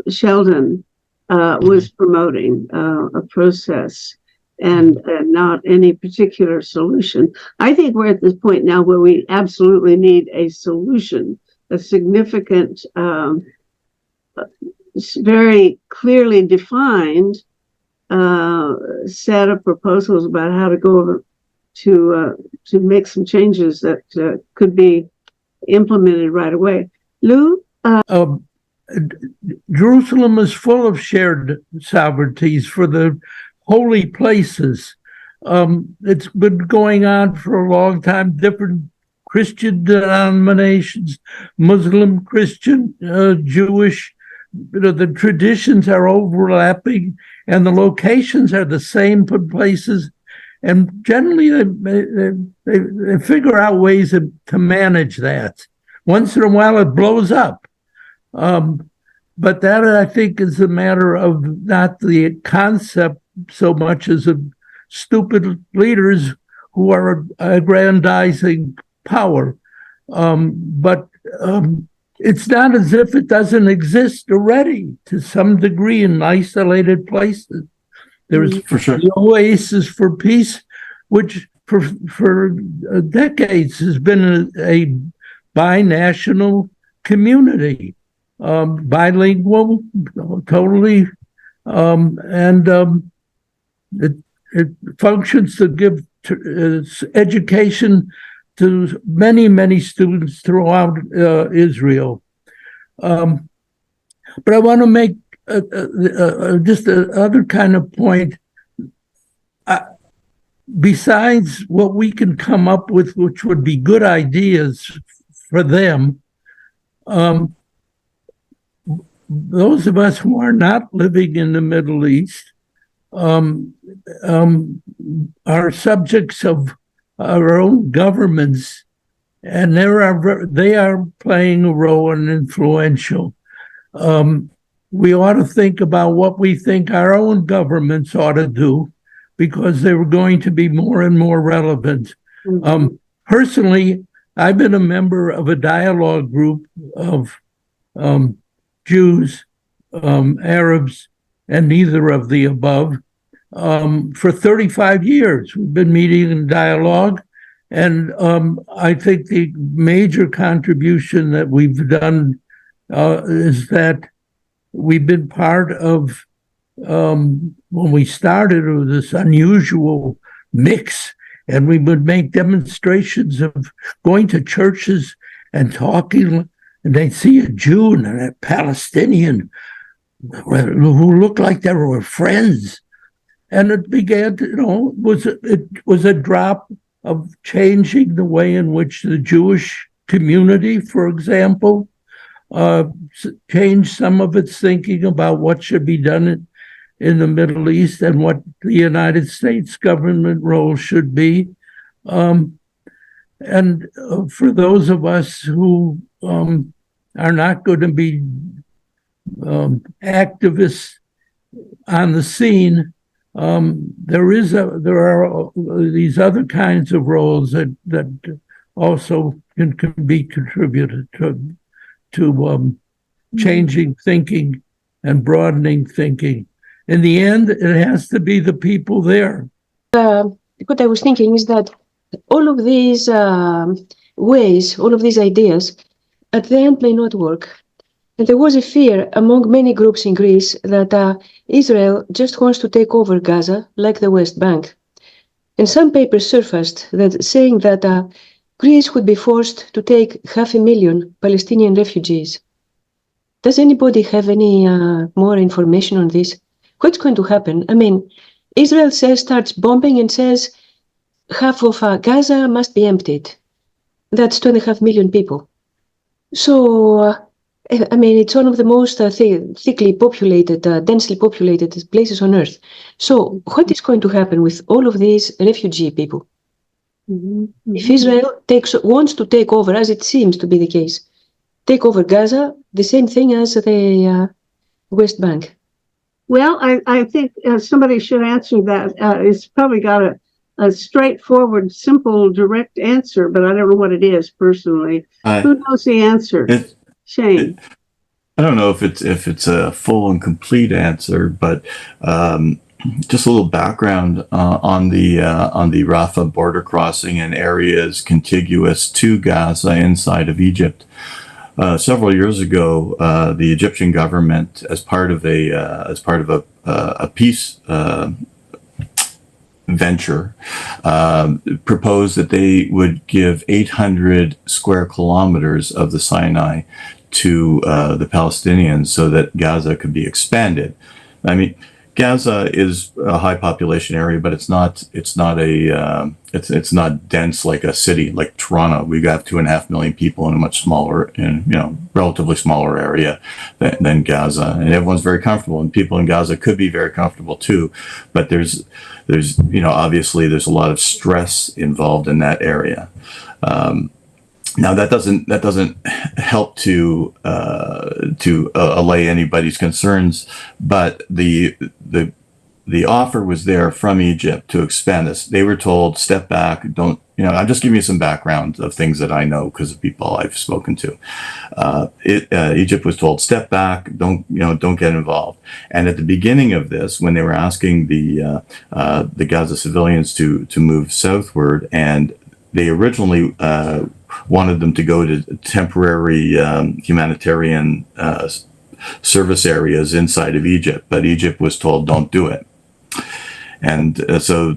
Sheldon was promoting, a process and not any particular solution. I think we're at this point now where we absolutely need a solution, a significant, very clearly defined set of proposals about how to go over to make some changes that could be implemented right away. Lou? Jerusalem is full of shared sovereignties for the holy places. It's been going on for a long time. Different Christian denominations, Muslim, Christian, Jewish, the traditions are overlapping and the locations are the same for places. And generally, they figure out ways to manage that. Once in a while, it blows up. But that, I think, is a matter of not the concept so much as of stupid leaders who are aggrandizing power. But it's not as if it doesn't exist already to some degree in isolated places. There's For sure. the Oasis for Peace, which for decades has been a binational community, bilingual, totally, and it functions to give education to many, many students throughout Israel. But I want to make just another kind of point. Besides what we can come up with, which would be good ideas for them, those of us who are not living in the Middle East are subjects of our own governments, and they are playing a role and influential. We ought to think about what we think our own governments ought to do, because they were going to be more and more relevant. Personally, I've been a member of a dialogue group of Jews, Arabs, and neither of the above for 35 years. We've been meeting in dialogue, and I think the major contribution that we've done is that we've been part of, when we started, it was this unusual mix, and we would make demonstrations of going to churches and talking, and they'd see a Jew and a Palestinian who looked like they were friends. And it began to, it was a drop of changing the way in which the Jewish community, for example, changed some of its thinking about what should be done in the Middle East and what the United States government role should be. And for those of us who are not going to be activists on the scene, there are these other kinds of roles that also can be contributed to changing thinking and broadening thinking. In the end, it has to be the people there. What I was thinking is that all of these ways, all of these ideas, at the end may not work. And there was a fear among many groups in Greece that Israel just wants to take over Gaza, like the West Bank. And some papers surfaced that saying that Greece would be forced to take 500,000 Palestinian refugees. Does anybody have any more information on this? What's going to happen? I mean, Israel starts bombing and says, half of Gaza must be emptied. That's 2.5 million people. So, I mean, it's one of the most thickly populated, densely populated places on earth. So, what is going to happen with all of these refugee people? If Israel wants to take over, as it seems to be the case, take over Gaza, the same thing as the West Bank. Well, I think somebody should answer that. It's probably got a straightforward, simple, direct answer, but I don't know what it is personally. Who knows the answer? Shane. I don't know if it's a full and complete answer, but just a little background on the Rafah border crossing and areas contiguous to Gaza inside of Egypt. Several years ago, the Egyptian government, as part of a peace venture, proposed that they would give 800 square kilometers of the Sinai to the Palestinians so that Gaza could be expanded. I mean, Gaza is a high population area, but it's not dense like a city like Toronto. We have 2.5 million people in a much smaller relatively smaller area than Gaza, and everyone's very comfortable, and people in Gaza could be very comfortable too. But there's obviously there's a lot of stress involved in that area. Now that doesn't help to allay anybody's concerns, but the offer was there from Egypt to expand this. They were told, step back, don't, I'm just giving you some background of things that I know because of people I've spoken to. Egypt was told, step back, don't get involved. And at the beginning of this, when they were asking the Gaza civilians to move southward, and they originally wanted them to go to temporary humanitarian service areas inside of Egypt, but Egypt was told, don't do it. And so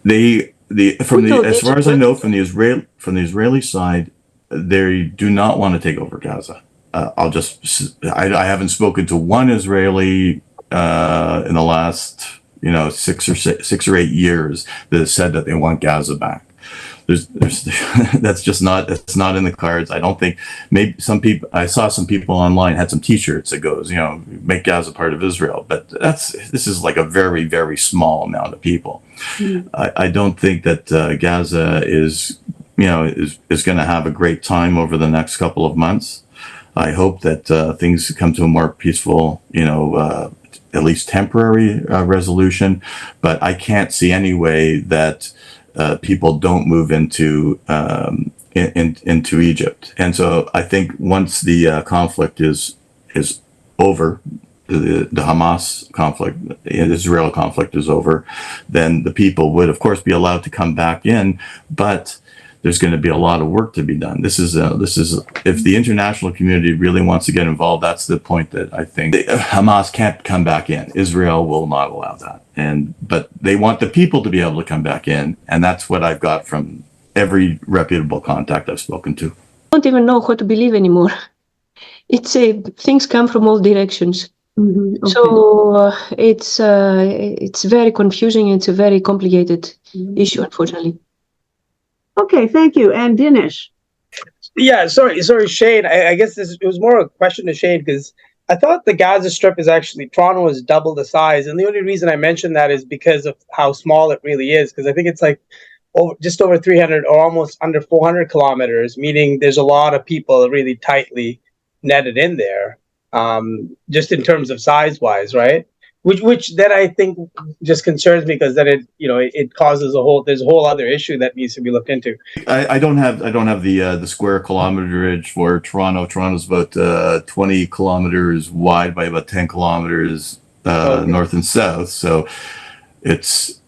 as far as I know, from the Israeli side, they do not want to take over Gaza. I haven't spoken to one Israeli in the last 6 or 8 years that has said that they want Gaza back. That's just not in the cards. I don't think. Maybe I saw some people online had some T-shirts that goes, make Gaza part of Israel, but this is like a very, very small amount of people. I don't think that Gaza is going to have a great time over the next couple of months. I hope that things come to a more peaceful, at least temporary resolution, but I can't see any way that people don't move into Egypt. And so I think once the conflict is over, the Hamas conflict, the Israel conflict is over, then the people would, of course, be allowed to come back in, but there's going to be a lot of work to be done. This is if the international community really wants to get involved, that's the point that I think Hamas can't come back in. Israel will not allow that. But they want the people to be able to come back in. And that's what I've got from every reputable contact I've spoken to. I don't even know what to believe anymore. It's things come from all directions. Okay. So it's very confusing. It's a very complicated issue, unfortunately. Okay, thank you. And Dinesh. Yeah, sorry, Shane. I guess it was more a question to Shane because I thought the Gaza Strip is actually, Toronto is double the size. And the only reason I mentioned that is because of how small it really is. Because I think it's like just over 300 or almost under 400 kilometers, meaning there's a lot of people really tightly netted in there, just in terms of size-wise, right? Which then I think just concerns me because then it causes there's a whole other issue that needs to be looked into. I don't have the square kilometerage for Toronto. Toronto's about 20 kilometers wide by about 10 kilometers north and south. So it's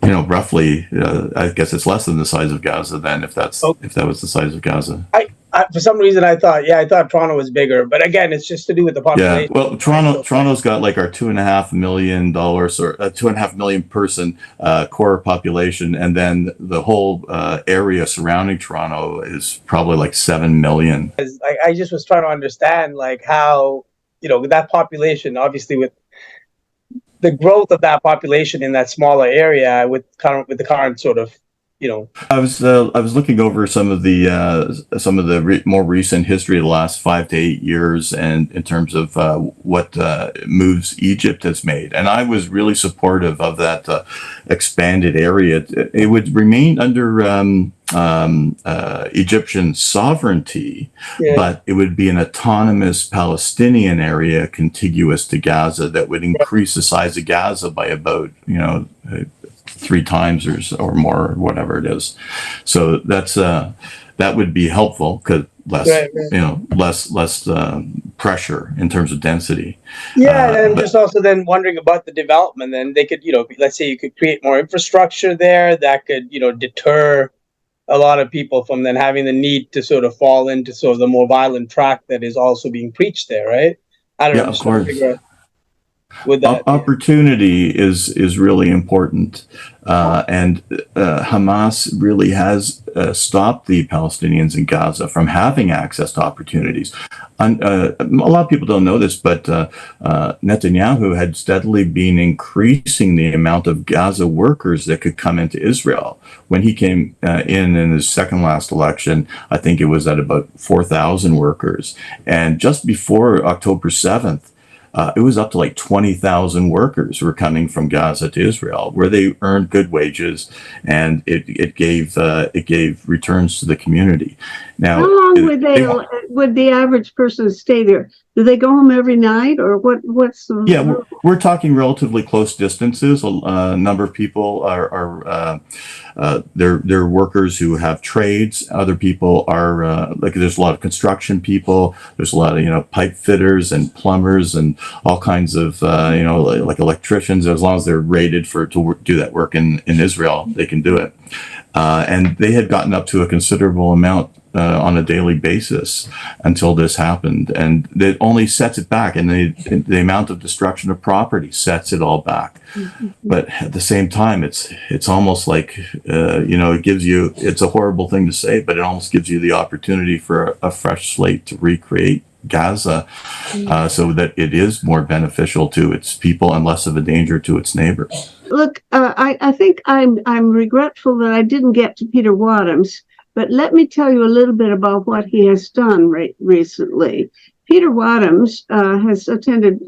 roughly I guess it's less than the size of Gaza then if that was the size of Gaza. For some reason I thought Toronto was bigger, but again, it's just to do with the population. Yeah, well, Toronto's got like our $2.5 million or 2.5 million person core population, and then the whole area surrounding Toronto is probably like 7 million. I just was trying to understand like how that population, obviously with the growth of that population in that smaller area with the current sort of, I was looking over some of the more recent history of the last 5 to 8 years, and in terms of what moves Egypt has made, and I was really supportive of that expanded area. It would remain under Egyptian sovereignty, but it would be an autonomous Palestinian area contiguous to Gaza that would increase the size of Gaza by about 3 times or more, or whatever it is. So that would be helpful because less pressure in terms of density. And just also then wondering about the development. Then they could, let's say you could create more infrastructure there that could, deter a lot of people from then having the need to sort of fall into sort of the more violent track that is also being preached there, right? I don't know. Of course. With that, opportunity is really important, and Hamas really has stopped the Palestinians in Gaza from having access to opportunities. A lot of people don't know this, but Netanyahu had steadily been increasing the amount of Gaza workers that could come into Israel. When he came in his second last election, I think it was at about 4,000 workers, and just before October 7th, it was up to like 20,000 workers were coming from Gaza to Israel, where they earned good wages, and it gave returns to the community. Now, how long would the average person stay there? Do they go home every night, or what's the? Yeah, we're talking relatively close distances. A number of people are they're workers who have trades. Other people are there's a lot of construction people. There's a lot of pipe fitters and plumbers and all kinds of like electricians. As long as they're rated to do that work in Israel, they can do it. And they had gotten up to a considerable amount on a daily basis until this happened, and it only sets it back, and the amount of destruction of property sets it all back. But at the same time, it's almost like it gives you, it's a horrible thing to say, but it almost gives you the opportunity for a fresh slate to recreate Gaza, so that it is more beneficial to its people and less of a danger to its neighbors. Look, I think I'm regretful that I didn't get to Peter Wadhams, but let me tell you a little bit about what he has done recently. Peter Wadhams has attended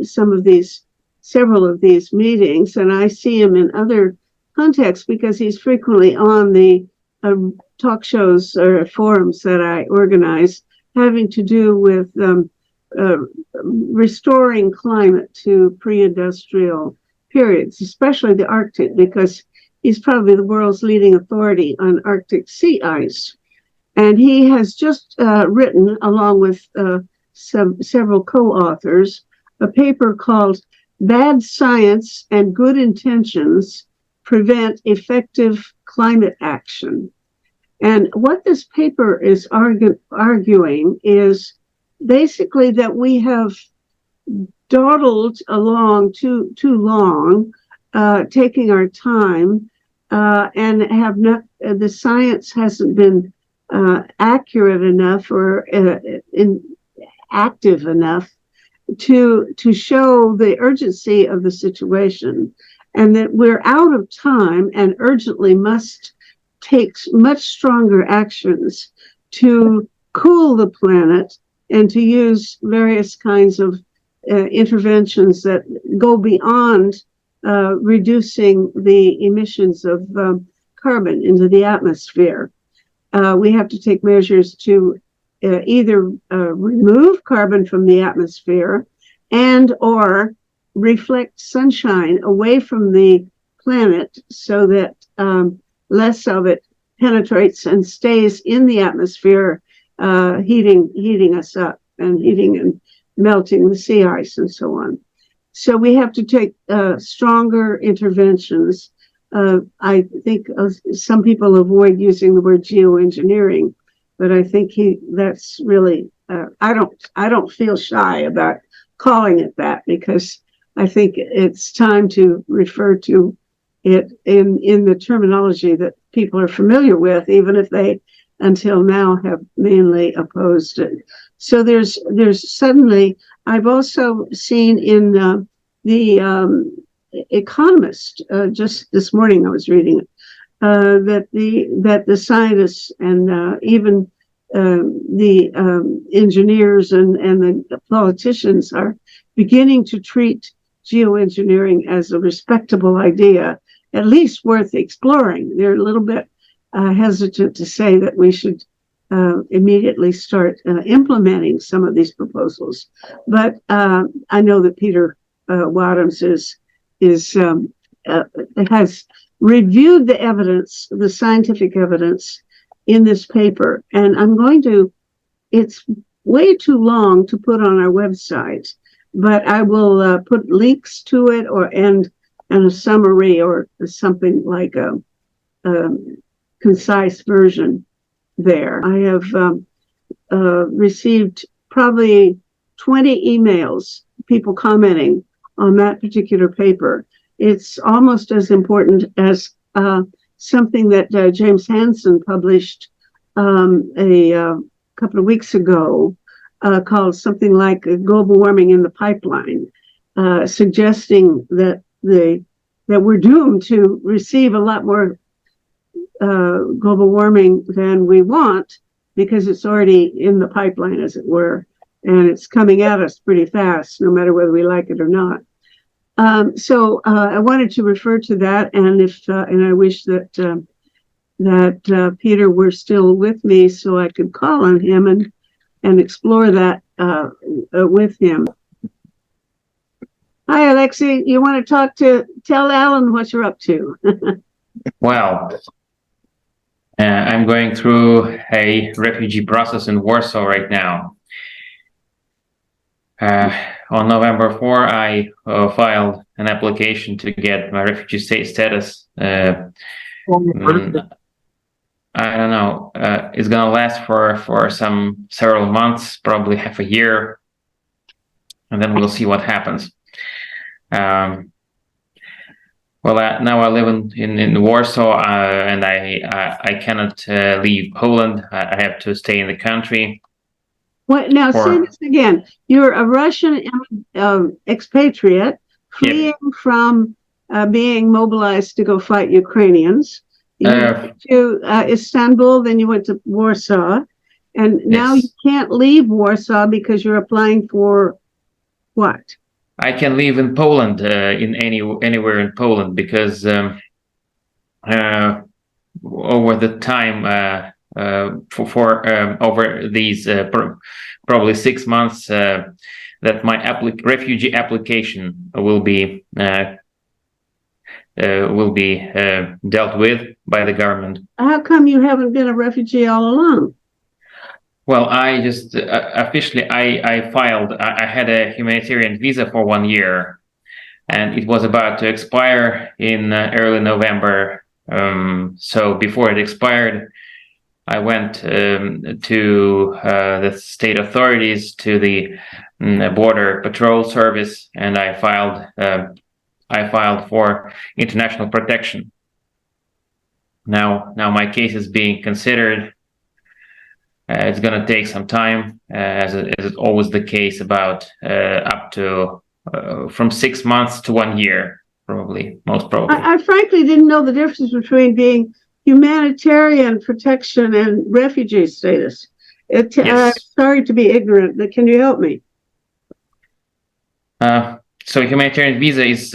several of these meetings, and I see him in other contexts because he's frequently on the talk shows or forums that I organize, having to do with restoring climate to pre-industrial periods, especially the Arctic, because he's probably the world's leading authority on Arctic sea ice. And he has just written, along with several co-authors, a paper called Bad Science and Good Intentions Prevent Effective Climate Action. And what this paper is arguing is basically that we have dawdled along too long, taking our time, and have not. The science hasn't been accurate enough or active enough to show the urgency of the situation, and that we're out of time and urgently must take much stronger actions to cool the planet and to use various kinds of interventions that go beyond reducing the emissions of carbon into the atmosphere. We have to take measures to either remove carbon from the atmosphere and or reflect sunshine away from the planet so that less of it penetrates and stays in the atmosphere, heating us up and heating and melting the sea ice and so on. So we have to take stronger interventions. I think some people avoid using the word geoengineering, but I think that's really I don't feel shy about calling it that, because I think it's time to refer to it in the terminology that people are familiar with, even if they until now have mainly opposed it. So there's suddenly, I've also seen in the economist. Just this morning I was reading it, that the scientists and even the engineers and the politicians are beginning to treat geoengineering as a respectable idea, at least worth exploring. They're a little bit hesitant to say that we should immediately start implementing some of these proposals. But I know that Peter Wadhams has reviewed the evidence, the scientific evidence in this paper, and it's way too long to put on our website, but I will put links to it and a summary or something like a concise version there. I have received probably 20 emails, people commenting on that particular paper. It's almost as important as something that James Hansen published a couple of weeks ago called something like Global Warming in the Pipeline, suggesting that we're doomed to receive a lot more global warming than we want because it's already in the pipeline, as it were, and it's coming at us pretty fast, no matter whether we like it or not. So I wanted to refer to that, and I wish that Peter were still with me so I could call on him and explore that with him. Hi, Alexei. You want to tell Alan what you're up to? Well, I'm going through a refugee process in Warsaw right now. On November 4, I filed an application to get my refugee status. I don't know. It's gonna last for several months, probably half a year, and then we'll see what happens. Well, now I live in Warsaw, and I cannot leave Poland. I have to stay in the country. What now? Say this again. You're a Russian expatriate fleeing from being mobilized to go fight Ukrainians. You went to Istanbul, then you went to Warsaw, and now you can't leave Warsaw because you're applying for what? I can live in Poland, anywhere in Poland, because over the time, over these probably 6 months, that my refugee application will be dealt with by the government. How come you haven't been a refugee all along? Well, I just officially I filed. I had a humanitarian visa for 1 year, and it was about to expire in early November. So before it expired, I went to the state authorities, to the Border Patrol Service, and I filed for international protection. Now my case is being considered. It's going to take some time, as is always the case, about up to from 6 months to 1 year, most probably. I frankly didn't know the difference between being humanitarian protection and refugee status. Sorry to be ignorant, but can you help me? So humanitarian visa is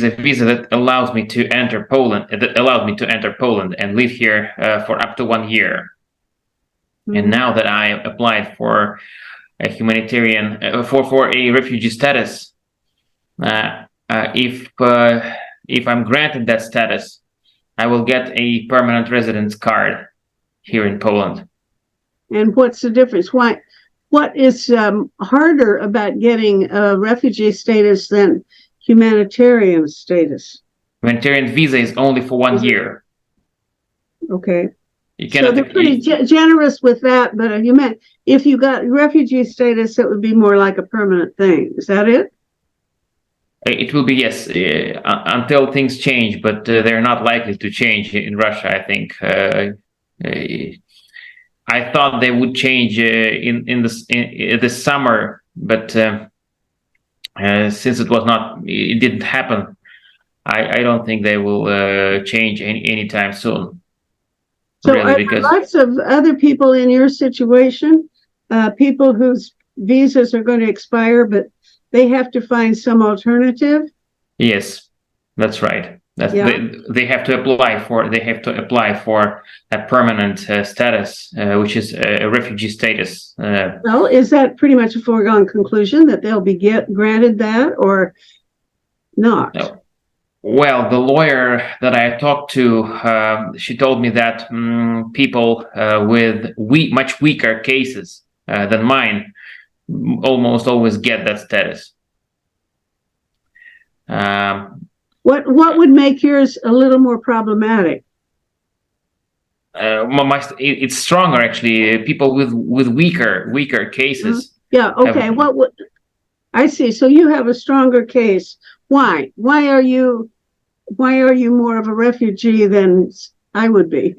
a visa that allows me to enter Poland. That allowed me to enter Poland and live here for up to 1 year. And now that I applied for a humanitarian, for a refugee status, if I'm granted that status, I will get a permanent residence card here in Poland. And what's the difference? What is harder about getting a refugee status than humanitarian status? Humanitarian visa is only for 1 year. Okay. So they're pretty generous with that, but if you got refugee status, it would be more like a permanent thing. Is that it? It will be, yes, until things change, but they're not likely to change in Russia, I think. I thought they would change in this summer, but since it didn't happen, I don't think they will change anytime soon. So Really, are there because lots of other people in your situation, people whose visas are going to expire, but they have to find some alternative? yes, that's right. Yeah. They have to apply for a permanent status, which is a refugee status. Well, is that pretty much a foregone conclusion that they'll be granted that or not? No. Well, the lawyer that I talked to, she told me that people with much weaker cases than mine almost always get that status. What would make yours a little more problematic? It's stronger actually. People with weaker cases. Yeah. Okay. What would I see? So you have a stronger case. Why? Why are you more of a refugee than I would be?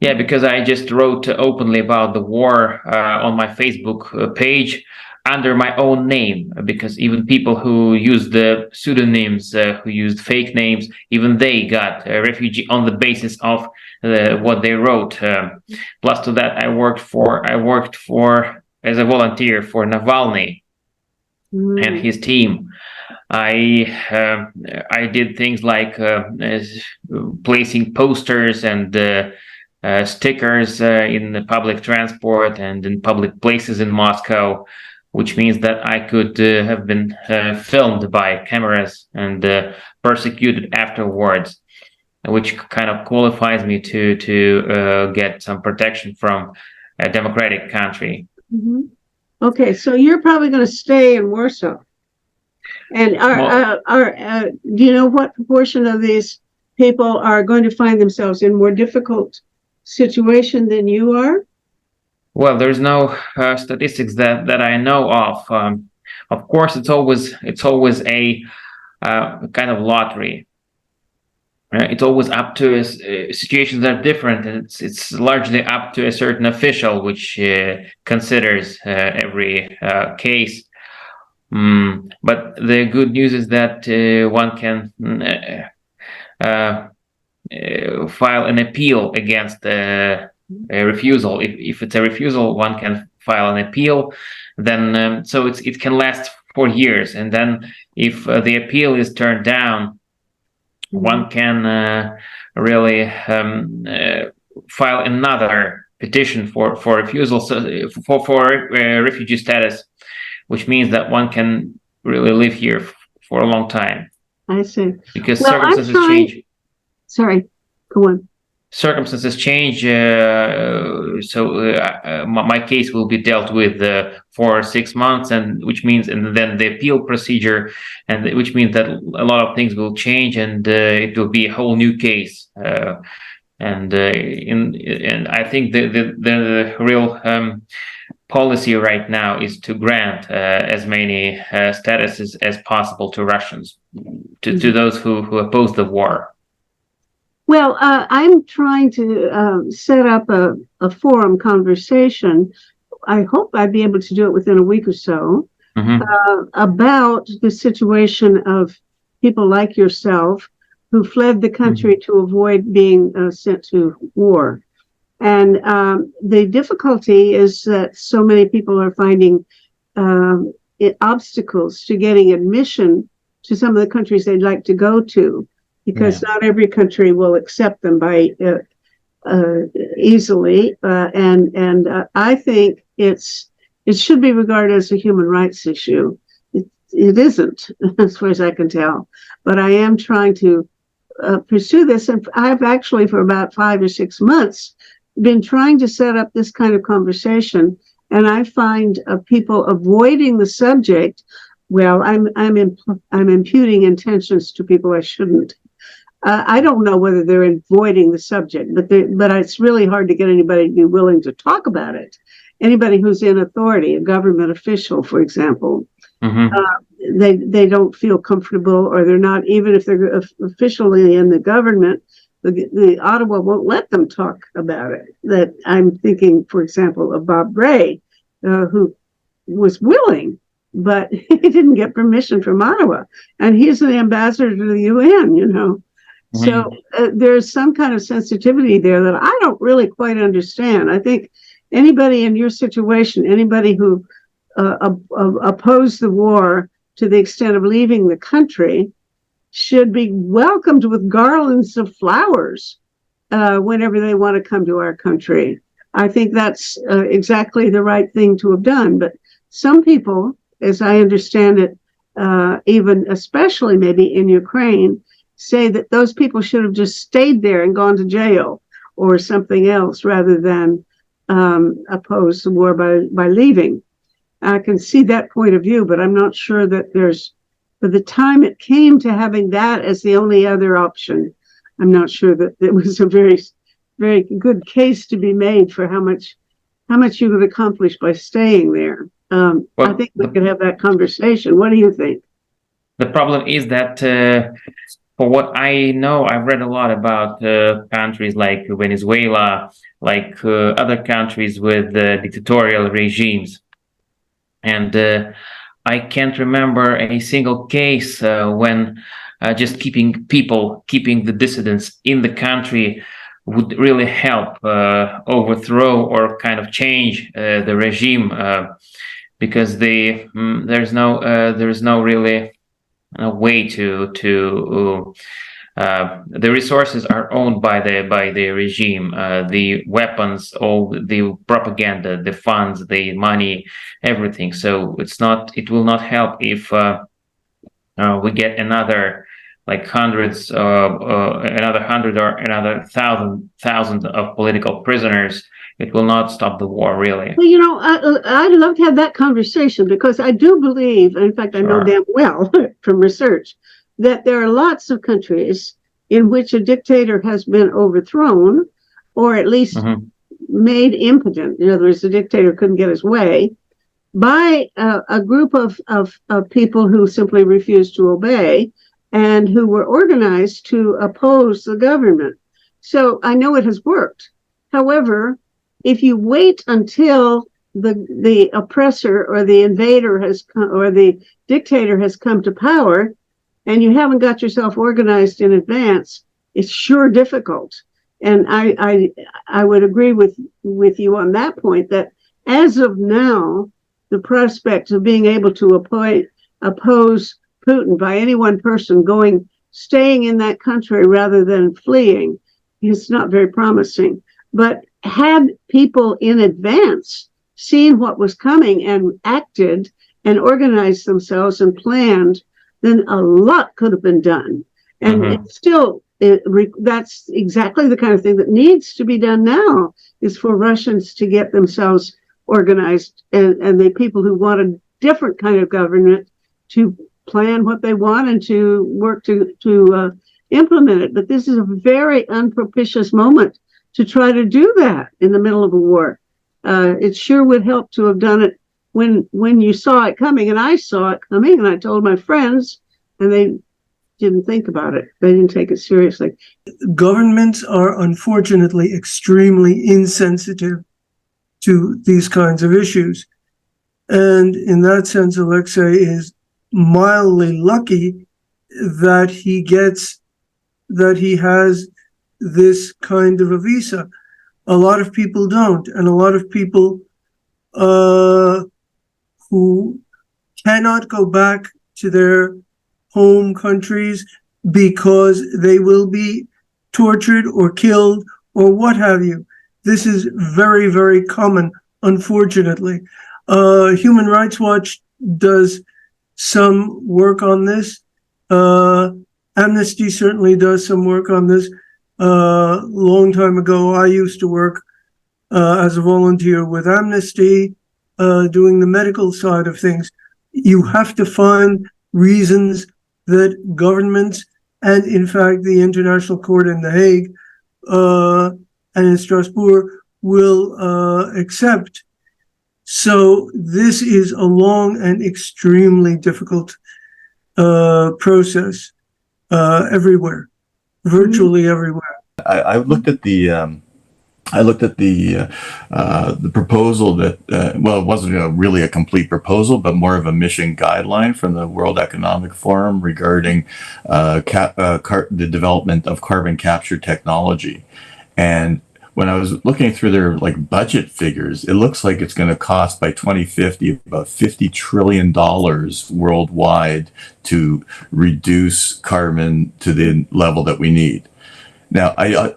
Yeah, because I just wrote openly about the war on my Facebook page under my own name, because even people who used the pseudonyms, who used fake names, even they got a refugee on the basis of what they wrote. Plus to that, I worked for as a volunteer for Navalny and his team. I did things like placing posters and stickers in the public transport and in public places in Moscow, which means that I could have been filmed by cameras and persecuted afterwards, which kind of qualifies me to get some protection from a democratic country. Mm-hmm. Okay, so you're probably going to stay in Warsaw. And do you know what proportion of these people are going to find themselves in more difficult situation than you are? Well, there's no statistics that I know of. Of course, it's always a kind of lottery. It's always up to situations are different. It's largely up to a certain official, which considers every case. But the good news is that one can file an appeal against a refusal. If it's a refusal, one can file an appeal. Then so it can last for years, and then if the appeal is turned down, one can really file another petition for refusal, so for refugee status, which means that one can really live here for a long time. I see. Because circumstances change. Sorry, go on. Circumstances change, so my case will be dealt with for 6 months, and then the appeal procedure, and which means that a lot of things will change, and it will be a whole new case. And I think the real policy right now is to grant as many statuses as possible to Russians, to those who oppose the war. Well, I'm trying to set up a forum conversation. I hope I'd be able to do it within a week or so, about the situation of people like yourself who fled the country to avoid being sent to war. And the difficulty is that so many people are finding obstacles to getting admission to some of the countries they'd like to go to, because not every country will accept them by easily. And I think it should be regarded as a human rights issue. It isn't, as far as I can tell. But I am trying to pursue this. And I've actually, for about 5 or 6 months, been trying to set up this kind of conversation. And I find people avoiding the subject. Well, I'm imputing intentions to people I shouldn't. I don't know whether they're avoiding the subject, but it's really hard to get anybody to be willing to talk about it. Anybody who's in authority, a government official, for example, they don't feel comfortable, or they're not, even if they're officially in the government, the Ottawa won't let them talk about it. That I'm thinking, for example, of Bob Ray, who was willing but he didn't get permission from Ottawa, and he's the ambassador to the UN, you know. So there's some kind of sensitivity there that I don't really quite understand. I think anybody in your situation, anybody who opposed the war to the extent of leaving the country, should be welcomed with garlands of flowers whenever they want to come to our country. I think that's exactly the right thing to have done. But some people, as I understand it, even especially maybe in Ukraine, say that those people should have just stayed there and gone to jail or something else rather than oppose the war by leaving. I can see that point of view, but I'm not sure that for the time it came to having that as the only other option, I'm not sure that it was a very, very good case to be made for how much you could accomplish by staying there. I think we could have that conversation. What do you think? The problem is that, for what I know, I've read a lot about countries like Venezuela, like other countries with dictatorial regimes. And I can't remember a single case when just keeping the dissidents in the country would really help overthrow or kind of change the regime, because there's no really way to the resources are owned by the regime, the weapons, all the propaganda, the funds, the money, everything. So it will not help if we get another like hundreds of another 100 or another 1,000 of political prisoners. It will not stop the war, really. Well, you know, I'd love to have that conversation, because I do believe, in fact, I know damn well from research, that there are lots of countries in which a dictator has been overthrown, or at least made impotent. In other words, the dictator couldn't get his way, by a group of people who simply refused to obey and who were organized to oppose the government. So I know it has worked. However, if you wait until the oppressor or the invader has come, or the dictator has come to power, and you haven't got yourself organized in advance, it's sure difficult. And I would agree with you on that point, that as of now, the prospect of being able to oppose Putin by any one person staying in that country rather than fleeing is not very promising. But had people in advance seen what was coming and acted and organized themselves and planned, then a lot could have been done. And it's still, that's exactly the kind of thing that needs to be done now, is for Russians to get themselves organized, and the people who want a different kind of government to plan what they want and to work to implement it. But this is a very unpropitious moment to try to do that in the middle of a war. It sure would help to have done it when you saw it coming, and I saw it coming, and I told my friends, and they didn't think about it. They didn't take it seriously. Governments are unfortunately extremely insensitive to these kinds of issues. And in that sense, Alexei is mildly lucky that he has this kind of a visa. A lot of people don't, and a lot of people who cannot go back to their home countries because they will be tortured or killed or what have you. This is very, very common, unfortunately. Human Rights Watch does some work on this. Amnesty certainly does some work on this. Long time ago, I used to work as a volunteer with Amnesty, doing the medical side of things. You have to find reasons that governments, and in fact the International Court in The Hague and in Strasbourg, will accept. So this is a long and extremely difficult process everywhere, virtually everywhere. I looked at the I looked at the proposal that, well, it wasn't really a complete proposal, but more of a mission guideline from the World Economic Forum regarding the development of carbon capture technology. And when I was looking through their like budget figures, it looks like it's going to cost by 2050 about $50 trillion worldwide to reduce carbon to the level that we need. Now,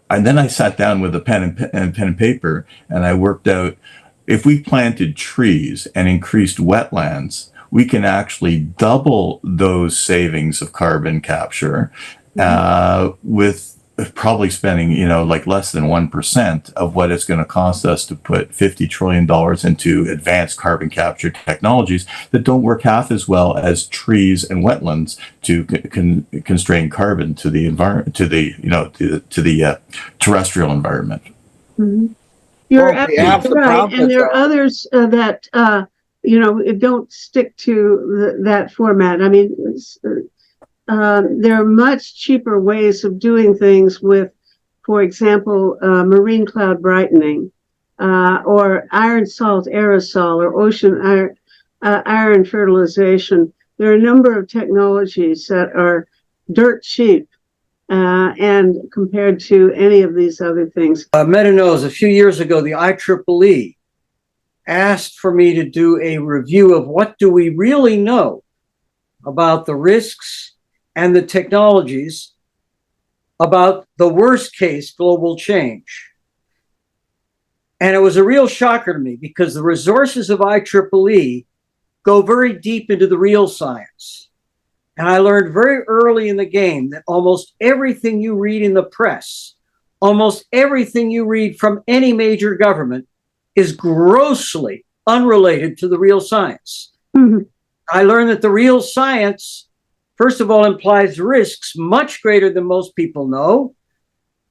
and then I sat down with a pen and paper, and I worked out if we planted trees and increased wetlands, we can actually double those savings of carbon capture with probably spending, like less than 1% of what it's going to cost us to put $50 trillion into advanced carbon capture technologies that don't work half as well as trees and wetlands to constrain carbon to the environment, to the terrestrial environment. Mm-hmm. You're absolutely right. And there are others that, don't stick to that format. I mean, there are much cheaper ways of doing things with, for example, marine cloud brightening, or iron salt aerosol, or ocean iron fertilization. There are a number of technologies that are dirt cheap, and compared to any of these other things. Meta knows a few years ago, the IEEE asked for me to do a review of what do we really know about the risks and the technologies about the worst case global change. And it was a real shocker to me because the resources of IEEE go very deep into the real science. And I learned very early in the game that almost everything you read in the press, almost everything you read from any major government is grossly unrelated to the real science. Mm-hmm. I learned that the real science, first of all, implies risks much greater than most people know.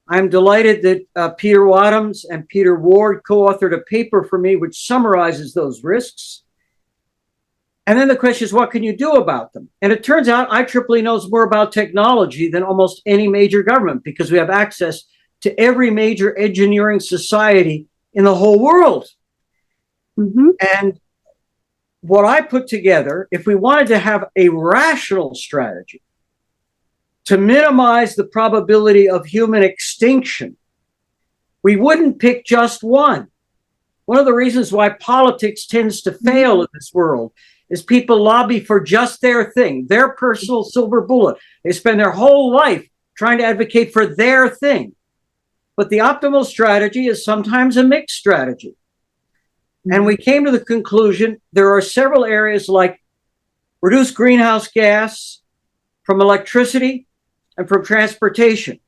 I'm delighted that Peter Wadhams and Peter Ward co-authored a paper for me which summarizes those risks. And then the question is, what can you do about them? And it turns out IEEE knows more about technology than almost any major government because we have access to every major engineering society in the whole world. Mm-hmm. And what I put together, if we wanted to have a rational strategy to minimize the probability of human extinction, we wouldn't pick just one. One of the reasons why politics tends to fail in this world is people lobby for just their thing, their personal silver bullet. They spend their whole life trying to advocate for their thing. But the optimal strategy is sometimes a mixed strategy. And we came to the conclusion there are several areas like reduced greenhouse gas from electricity and from transportation,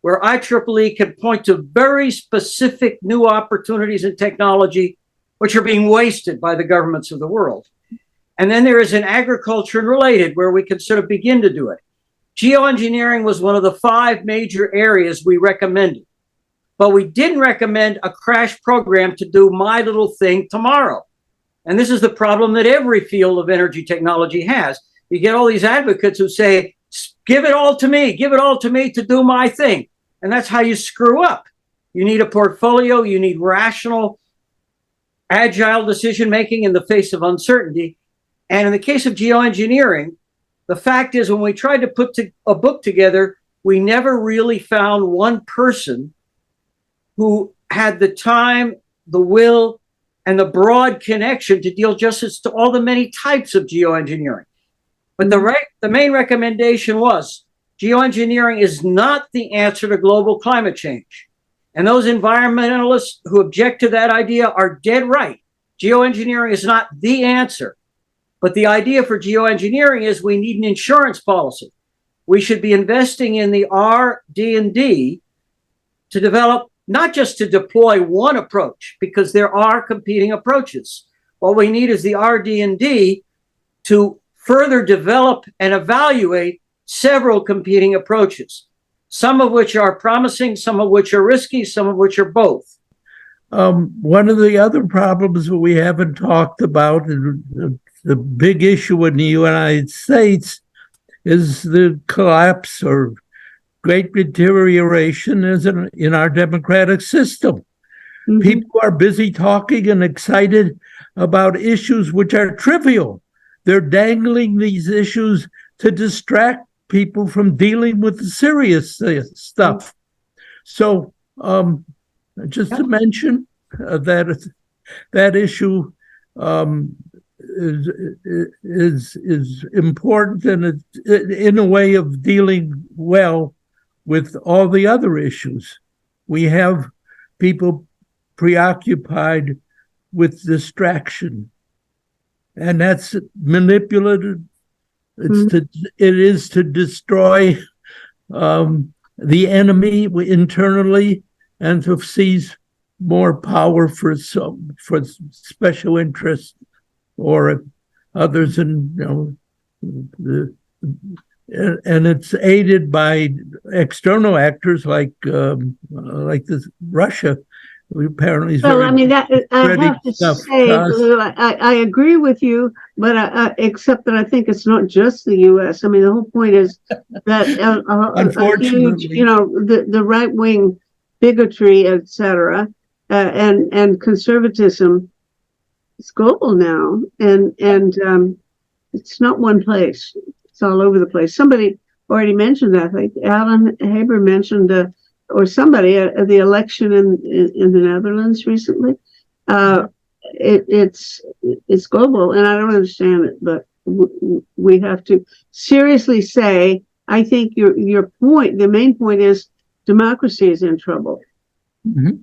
where IEEE can point to very specific new opportunities in technology which are being wasted by the governments of the world. And then there is an agriculture and related where we can sort of begin to do it. Geoengineering was one of the 5 major areas we recommended. But we didn't recommend a crash program to do my little thing tomorrow. And this is the problem that every field of energy technology has. You get all these advocates who say, give it all to me to do my thing. And that's how you screw up. You need a portfolio, you need rational, agile decision-making in the face of uncertainty. And in the case of geoengineering, the fact is when we tried to put a book together, we never really found one person who had the time, the will, and the broad connection to deal justice to all the many types of geoengineering. But the main recommendation was geoengineering is not the answer to global climate change. And those environmentalists who object to that idea are dead right. Geoengineering is not the answer. But the idea for geoengineering is we need an insurance policy. We should be investing in the R&D to develop, not just to deploy one approach, because there are competing approaches. What we need is the RD&D to further develop and evaluate several competing approaches, some of which are promising, some of which are risky, some of which are both. One of the other problems that we haven't talked about, the big issue in the United States, is the collapse or great deterioration in our democratic system. Mhm. People are busy talking and excited about issues which are trivial. They're dangling these issues to distract people from dealing with the serious stuff. So, just to mention that issue is important, and it's in a way of dealing well with all the other issues. We have people preoccupied with distraction, and that's manipulative. It is to destroy the enemy internally and to seize more power for special interests or others, and and it's aided by external actors like this Russia, who apparently is Well, very I mean, that I spreading have to stuff say, to us. I agree with you, but except that I think it's not just the U.S. I mean, the whole point is that a huge, Unfortunately. the right wing bigotry, etc., and conservatism, it's global now, and it's not one place. It's all over the place. Somebody already mentioned that. Like Alan Haber mentioned, or somebody the election in the Netherlands recently. It's global, and I don't understand it. But we have to seriously say, I think your point, the main point is democracy is in trouble. Mhm.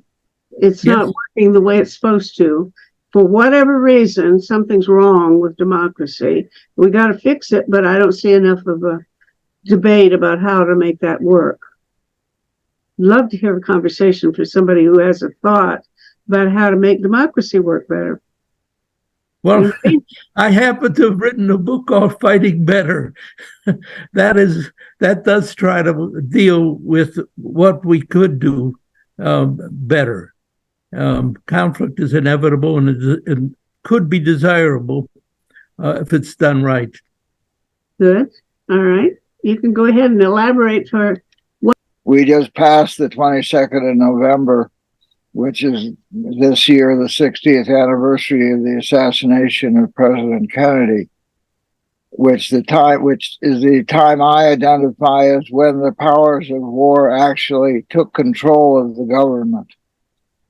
It's Yes. not working the way it's supposed to. For whatever reason, something's wrong with democracy. We got to fix it, but I don't see enough of a debate about how to make that work. Love to hear a conversation for somebody who has a thought about how to make democracy work better. Well, I happen to have written a book called Fighting Better. that does try to deal with what we could do better. Conflict is inevitable, and it could be desirable if it's done right. Good. All right. You can go ahead and elaborate for what. We just passed the 22nd of November, which is this year the 60th anniversary of the assassination of President Kennedy, which is the time I identify as when the powers of war actually took control of the government.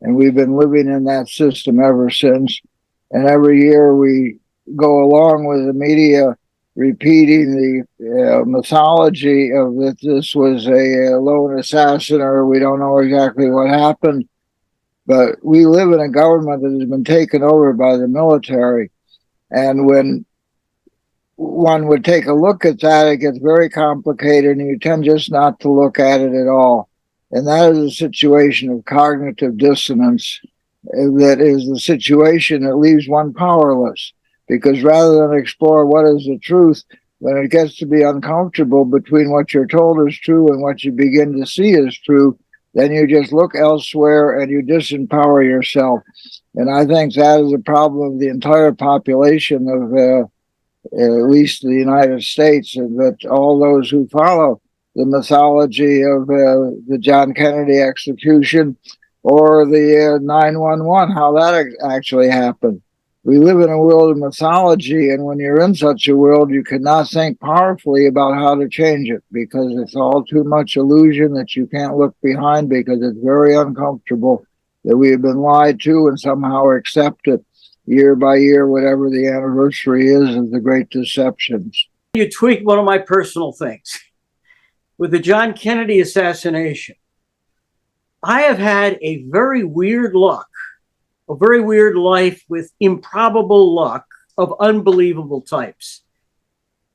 And we've been living in that system ever since. And every year we go along with the media repeating the mythology of that this was a lone assassin, or we don't know exactly what happened. But we live in a government that has been taken over by the military. And when one would take a look at that, it gets very complicated, and you tend just not to look at it at all. And that is a situation of cognitive dissonance. That is the situation that leaves one powerless. Because rather than explore what is the truth, when it gets to be uncomfortable between what you're told is true and what you begin to see as true, then you just look elsewhere and you disempower yourself. And I think that is a problem of the entire population of at least the United States, and that all those who follow the mythology of the John Kennedy execution or the 9/11, how that actually happened. We live in a world of mythology, and when you're in such a world, you cannot think powerfully about how to change it, because it's all too much illusion that you can't look behind, because it's very uncomfortable that we have been lied to and somehow accept it year by year, whatever the anniversary is of the great deceptions. You tweak one of my personal things. With the John Kennedy assassination, I have had a very weird life with improbable luck of unbelievable types.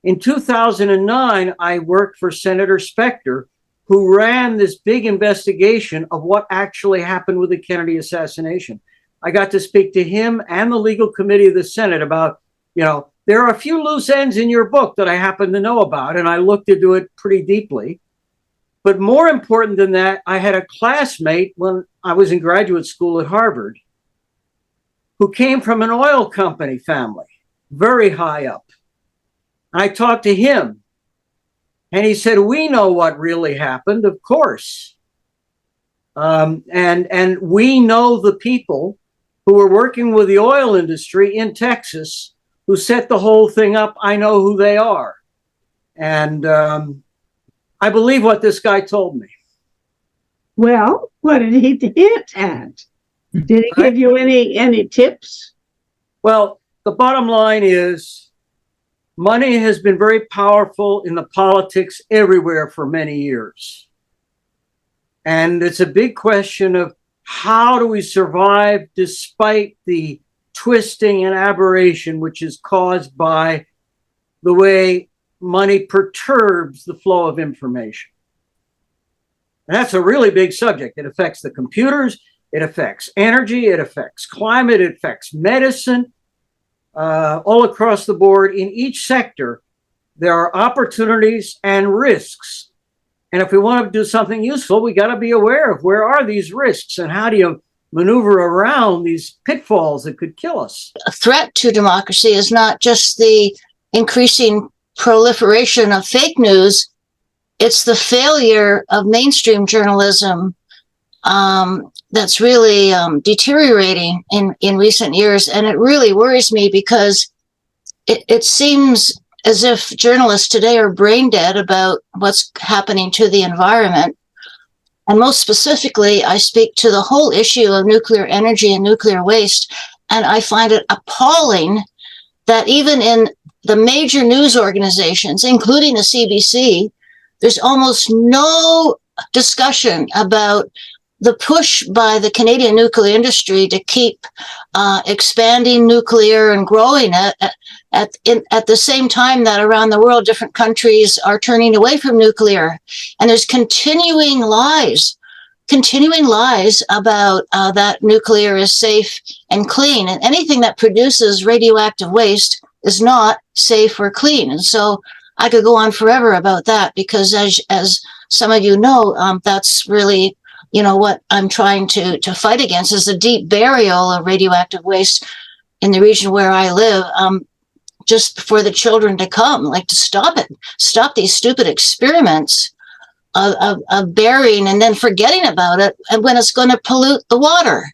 In 2009, I worked for Senator Specter, who ran this big investigation of what actually happened with the Kennedy assassination. I got to speak to him and the legal committee of the Senate about, there are a few loose ends in your book that I happen to know about, and I looked into it pretty deeply. But more important than that, I had a classmate when I was in graduate school at Harvard who came from an oil company family, very high up. I talked to him, and he said, "We know what really happened, of course." And we know the people who are working with the oil industry in Texas who set the whole thing up. I know who they are. And I believe what this guy told me. Well, what did he hint at? Did he give you any tips? Well, the bottom line is money has been very powerful in the politics everywhere for many years. And it's a big question of how do we survive despite the twisting and aberration which is caused by the way money perturbs the flow of information. And that's a really big subject. It affects the computers, it affects energy, it affects climate, it affects medicine, all across the board. In each sector, there are opportunities and risks. And if we want to do something useful, we got to be aware of where are these risks and how do you maneuver around these pitfalls that could kill us. A threat to democracy is not just the increasing proliferation of fake news, it's the failure of mainstream journalism that's really deteriorating in recent years. And it really worries me because it seems as if journalists today are brain dead about what's happening to the environment. And most specifically, I speak to the whole issue of nuclear energy and nuclear waste. And I find it appalling that even in the major news organizations, including the CBC, there's almost no discussion about the push by the Canadian nuclear industry to keep expanding nuclear and growing it at the same time that around the world, different countries are turning away from nuclear. And there's continuing lies about that nuclear is safe and clean. And anything that produces radioactive waste is not safe or clean. And so I could go on forever about that because as some of you know, that's really, what I'm trying to fight against is the deep burial of radioactive waste in the region where I live, just for the children to come, like to stop these stupid experiments of burying and then forgetting about it and when it's going to pollute the water.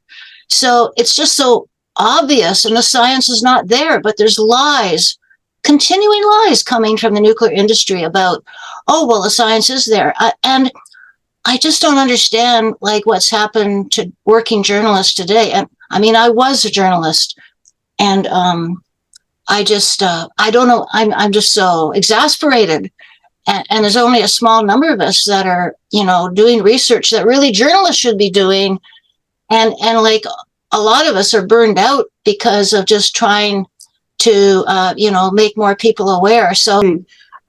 So it's just so obvious and the science is not there, but there's continuing lies coming from the nuclear industry about, the science is there. And I just don't understand what's happened to working journalists today. And I mean, I was a journalist and I don't know. I'm just so exasperated. And there's only a small number of us that are, doing research that really journalists should be doing. And a lot of us are burned out because of just trying to, make more people aware. So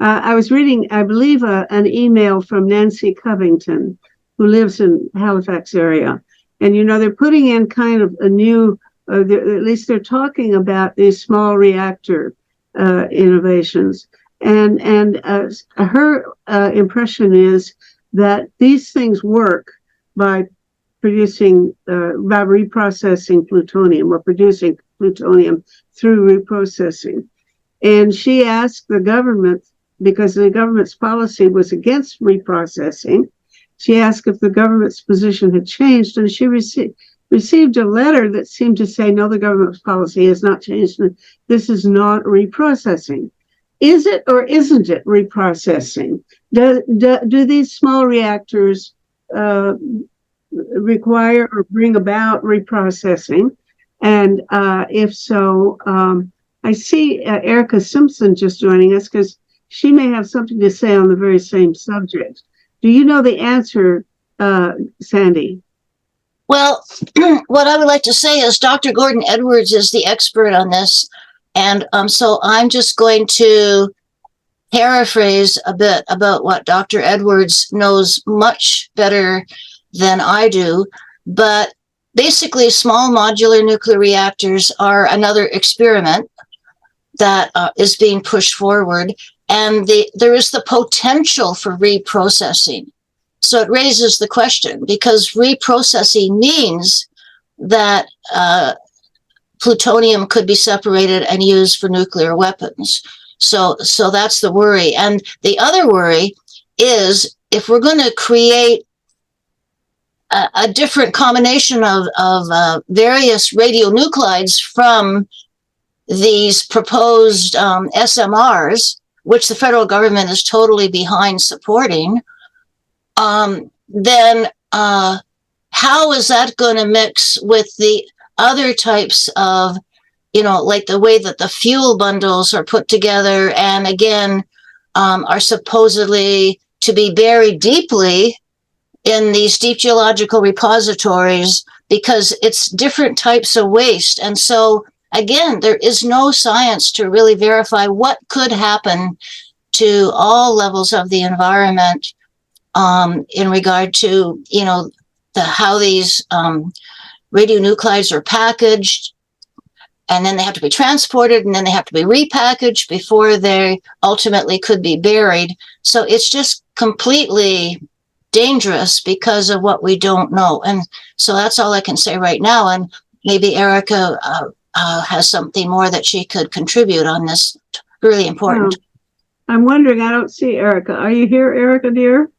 I was reading, I believe, an email from Nancy Covington, who lives in Halifax area. And, they're putting in kind of a new, at least they're talking about these small reactor innovations. And her impression is that these things work by producing, by reprocessing plutonium or producing plutonium through reprocessing. And she asked the government, because the government's policy was against reprocessing, she asked if the government's position had changed, and she received a letter that seemed to say, no, the government's policy has not changed. This is not reprocessing. Is it or isn't it reprocessing? Do these small reactors require or bring about reprocessing? And if so, I see Erica Simpson just joining us because she may have something to say on the very same subject. Do you know the answer, Sandy? Well, what I would like to say is Dr. Gordon Edwards is the expert on this. And so I'm just going to paraphrase a bit about what Dr. Edwards knows much better than I do. But basically, small modular nuclear reactors are another experiment that is being pushed forward. And there is the potential for reprocessing. So it raises the question, because reprocessing means that plutonium could be separated and used for nuclear weapons. So that's the worry. And the other worry is if we're going to create a different combination of various radionuclides from these proposed SMRs, which the federal government is totally behind supporting, then how is that going to mix with the other types of, like the way that the fuel bundles are put together and again are supposedly to be buried deeply in these deep geological repositories because it's different types of waste. And so again, there is no science to really verify what could happen to all levels of the environment in regard to, how these radionuclides are packaged, and then they have to be transported, and then they have to be repackaged before they ultimately could be buried. So it's just completely dangerous because of what we don't know. And so that's all I can say right now. And maybe Erica has something more that she could contribute on this. Really important. I'm wondering, I don't see Erica. Are you here, Erica, dear?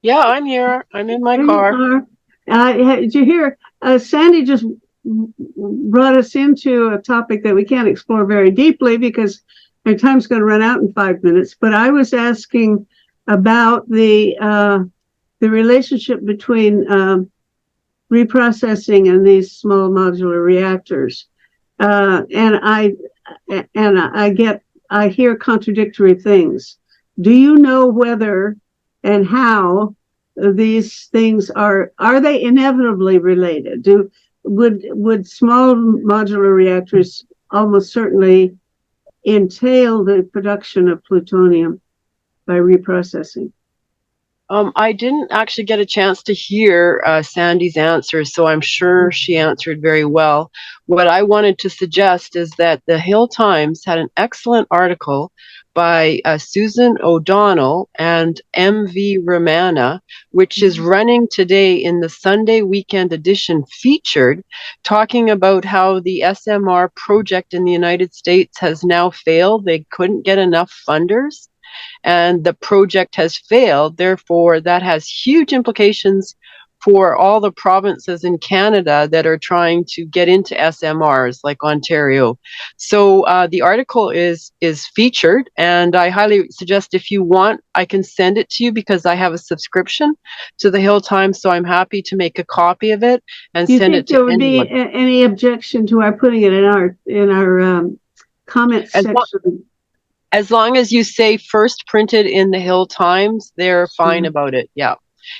Yeah, I'm here. I'm in my car. Did you hear? Sandy just brought us into a topic that we can't explore very deeply because our time's going to run out in 5 minutes. But I was asking about the relationship between reprocessing and these small modular reactors. And I hear contradictory things. Do you know whether and how these things are they inevitably related? Would small modular reactors almost certainly entail the production of plutonium by reprocessing? I didn't actually get a chance to hear Sandy's answer, so I'm sure she answered very well. What I wanted to suggest is that the Hill Times had an excellent article by Susan O'Donnell and M.V. Romana, which is running today in the Sunday weekend edition featured, talking about how the SMR project in the United States has now failed. They couldn't get enough funders, and the project has failed. Therefore, that has huge implications for all the provinces in Canada that are trying to get into SMRs, like Ontario. So the article is featured, and I highly suggest, if you want, I can send it to you because I have a subscription to the Hill Times, so I'm happy to make a copy of it and send it to anyone. Do you think there would be any objection to our putting it in our comment section? As long as you say first printed in the Hill Times, they're fine about it. Yeah.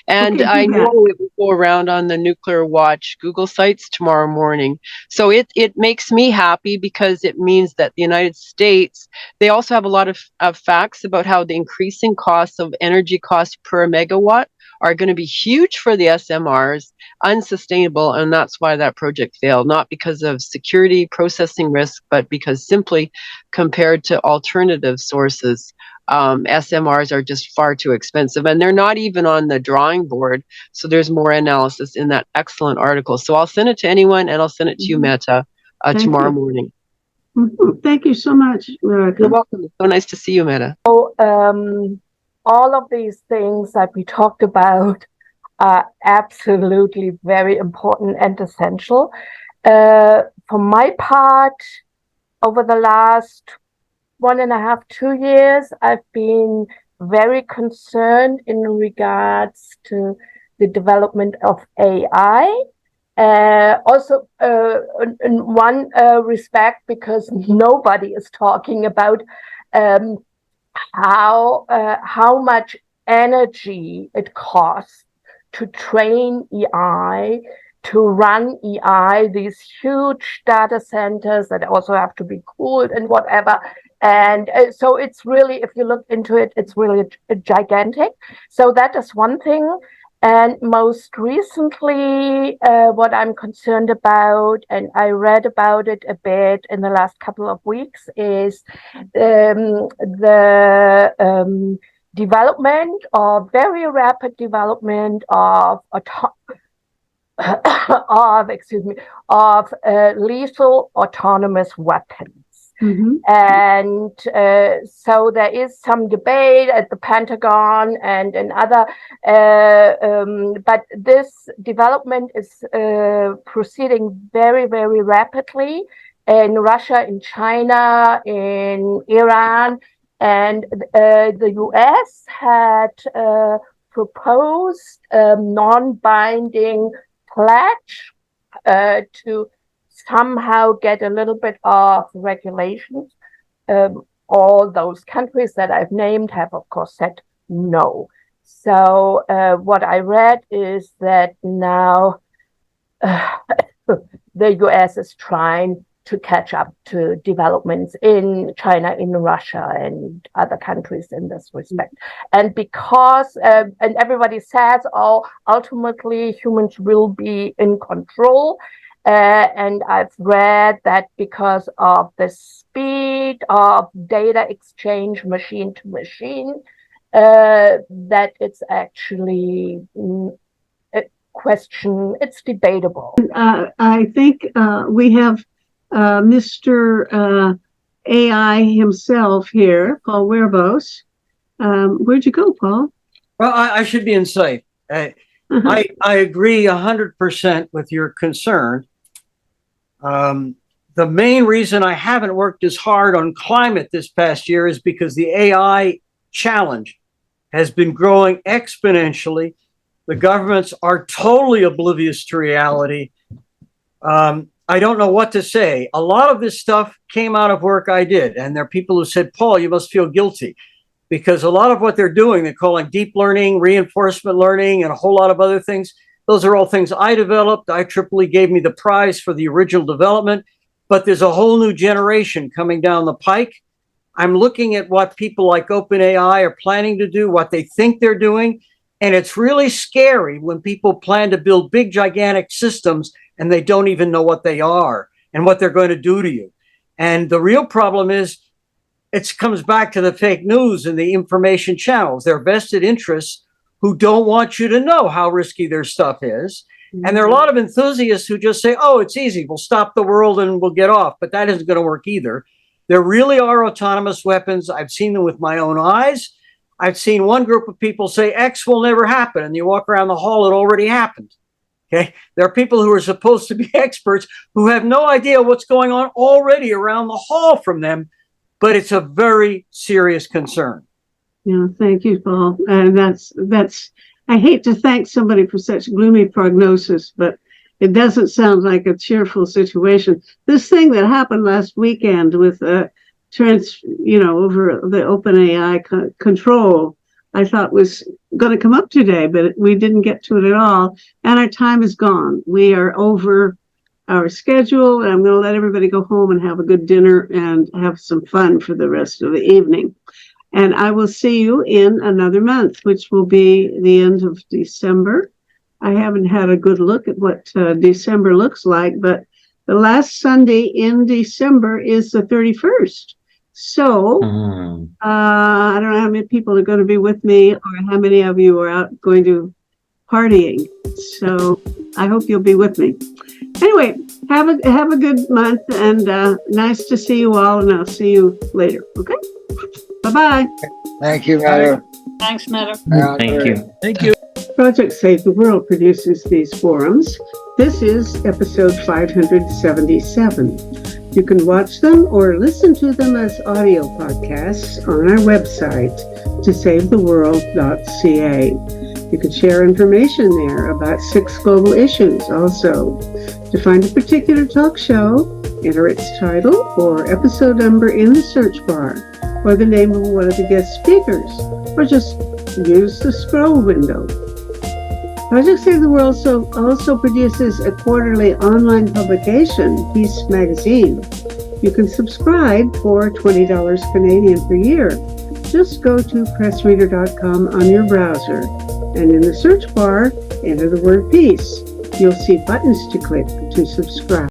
And Okay, I know it will go around on the Nuclear Watch Google sites tomorrow morning. So it makes me happy because it means that the United States, they also have a lot of facts about how the increasing costs of energy costs per megawatt are going to be huge for the SMRs, unsustainable, and that's why that project failed, not because of security processing risk, but because simply compared to alternative sources, SMRs are just far too expensive, and they're not even on the drawing board. So there's more analysis in that excellent article. So I'll send it to anyone, and I'll send it to you, Meta, tomorrow morning. Thank you so much, Erica. You're welcome. It's so nice to see you, Meta. So, all of these things that we talked about are absolutely very important and essential. For my part, over the last 1.5, 2 years, I've been very concerned in regards to the development of AI. Also, in one respect, because nobody is talking about how much energy it costs to train AI, to run AI, these huge data centers that also have to be cooled and whatever. And so it's really, if you look into it, it's really gigantic. So that is one thing. And most recently, what I'm concerned about, and I read about it a bit in the last couple of weeks, is the development, or very rapid development of lethal autonomous weapons. And so there is some debate at the Pentagon and in other, but this development is proceeding very, very rapidly in Russia, in China, in Iran, and the US had proposed a non-binding pledge to somehow get a little bit of regulations. All those countries that I've named have, of course, said no. So what I read is that now the US is trying to catch up to developments in China, in Russia, and other countries in this respect. And because, and everybody says, oh, ultimately humans will be in control. And I've read that because of the speed of data exchange machine to machine, that it's actually a question, it's debatable. I think we have Mr. AI himself here, Paul Werbos. Where'd you go, Paul? Well, I should be in sight. I agree 100% with your concern. The main reason I haven't worked as hard on climate this past year is because the AI challenge has been growing exponentially. The governments are totally oblivious to reality. I don't know what to say. A lot of this stuff came out of work I did. And there are people who said, Paul, you must feel guilty. Because a lot of what they're doing, they're calling deep learning, reinforcement learning, and a whole lot of other things. Those are all things I developed. IEEE gave me the prize for the original development. But there's a whole new generation coming down the pike. I'm looking at what people like OpenAI are planning to do, what they think they're doing. And it's really scary when people plan to build big, gigantic systems and they don't even know what they are and what they're going to do to you. And the real problem is it comes back to the fake news and the information channels. They're vested interests who don't want you to know how risky their stuff is. And there are a lot of enthusiasts who just say, oh, it's easy. We'll stop the world and we'll get off. But that isn't going to work either. There really are autonomous weapons. I've seen them with my own eyes. I've seen one group of people say X will never happen. And you walk around the hall, it already happened. Okay. There are people who are supposed to be experts who have no idea what's going on already around the hall from them. But it's a very serious concern. Yeah, thank you, Paul. And that's, I hate to thank somebody for such gloomy prognosis, but it doesn't sound like a cheerful situation. This thing that happened last weekend with over the OpenAI control, I thought was going to come up today, but we didn't get to it at all. And our time is gone. We are over our schedule, and I'm going to let everybody go home and have a good dinner and have some fun for the rest of the evening. And I will see you in another month, which will be the end of December. I haven't had a good look at what December looks like, but the last Sunday in December is the 31st. So I don't know how many people are going to be with me or how many of you are out going to partying. So I hope you'll be with me. Anyway, have a good month, and nice to see you all, and I'll see you later. Okay? Bye-bye. Thank you, Madam. Thanks, Madam. Thank you. Thank you. Project Save the World produces these forums. This is episode 577. You can watch them or listen to them as audio podcasts on our website, tosavetheworld.ca. You can share information there about 6 global issues also. To find a particular talk show, enter its title or episode number in the search bar, or the name of one of the guest speakers, or just use the scroll window. Project Save the World also produces a quarterly online publication, Peace Magazine. You can subscribe for $20 Canadian per year. Just go to pressreader.com on your browser, and in the search bar, enter the word peace. You'll see buttons to click to subscribe.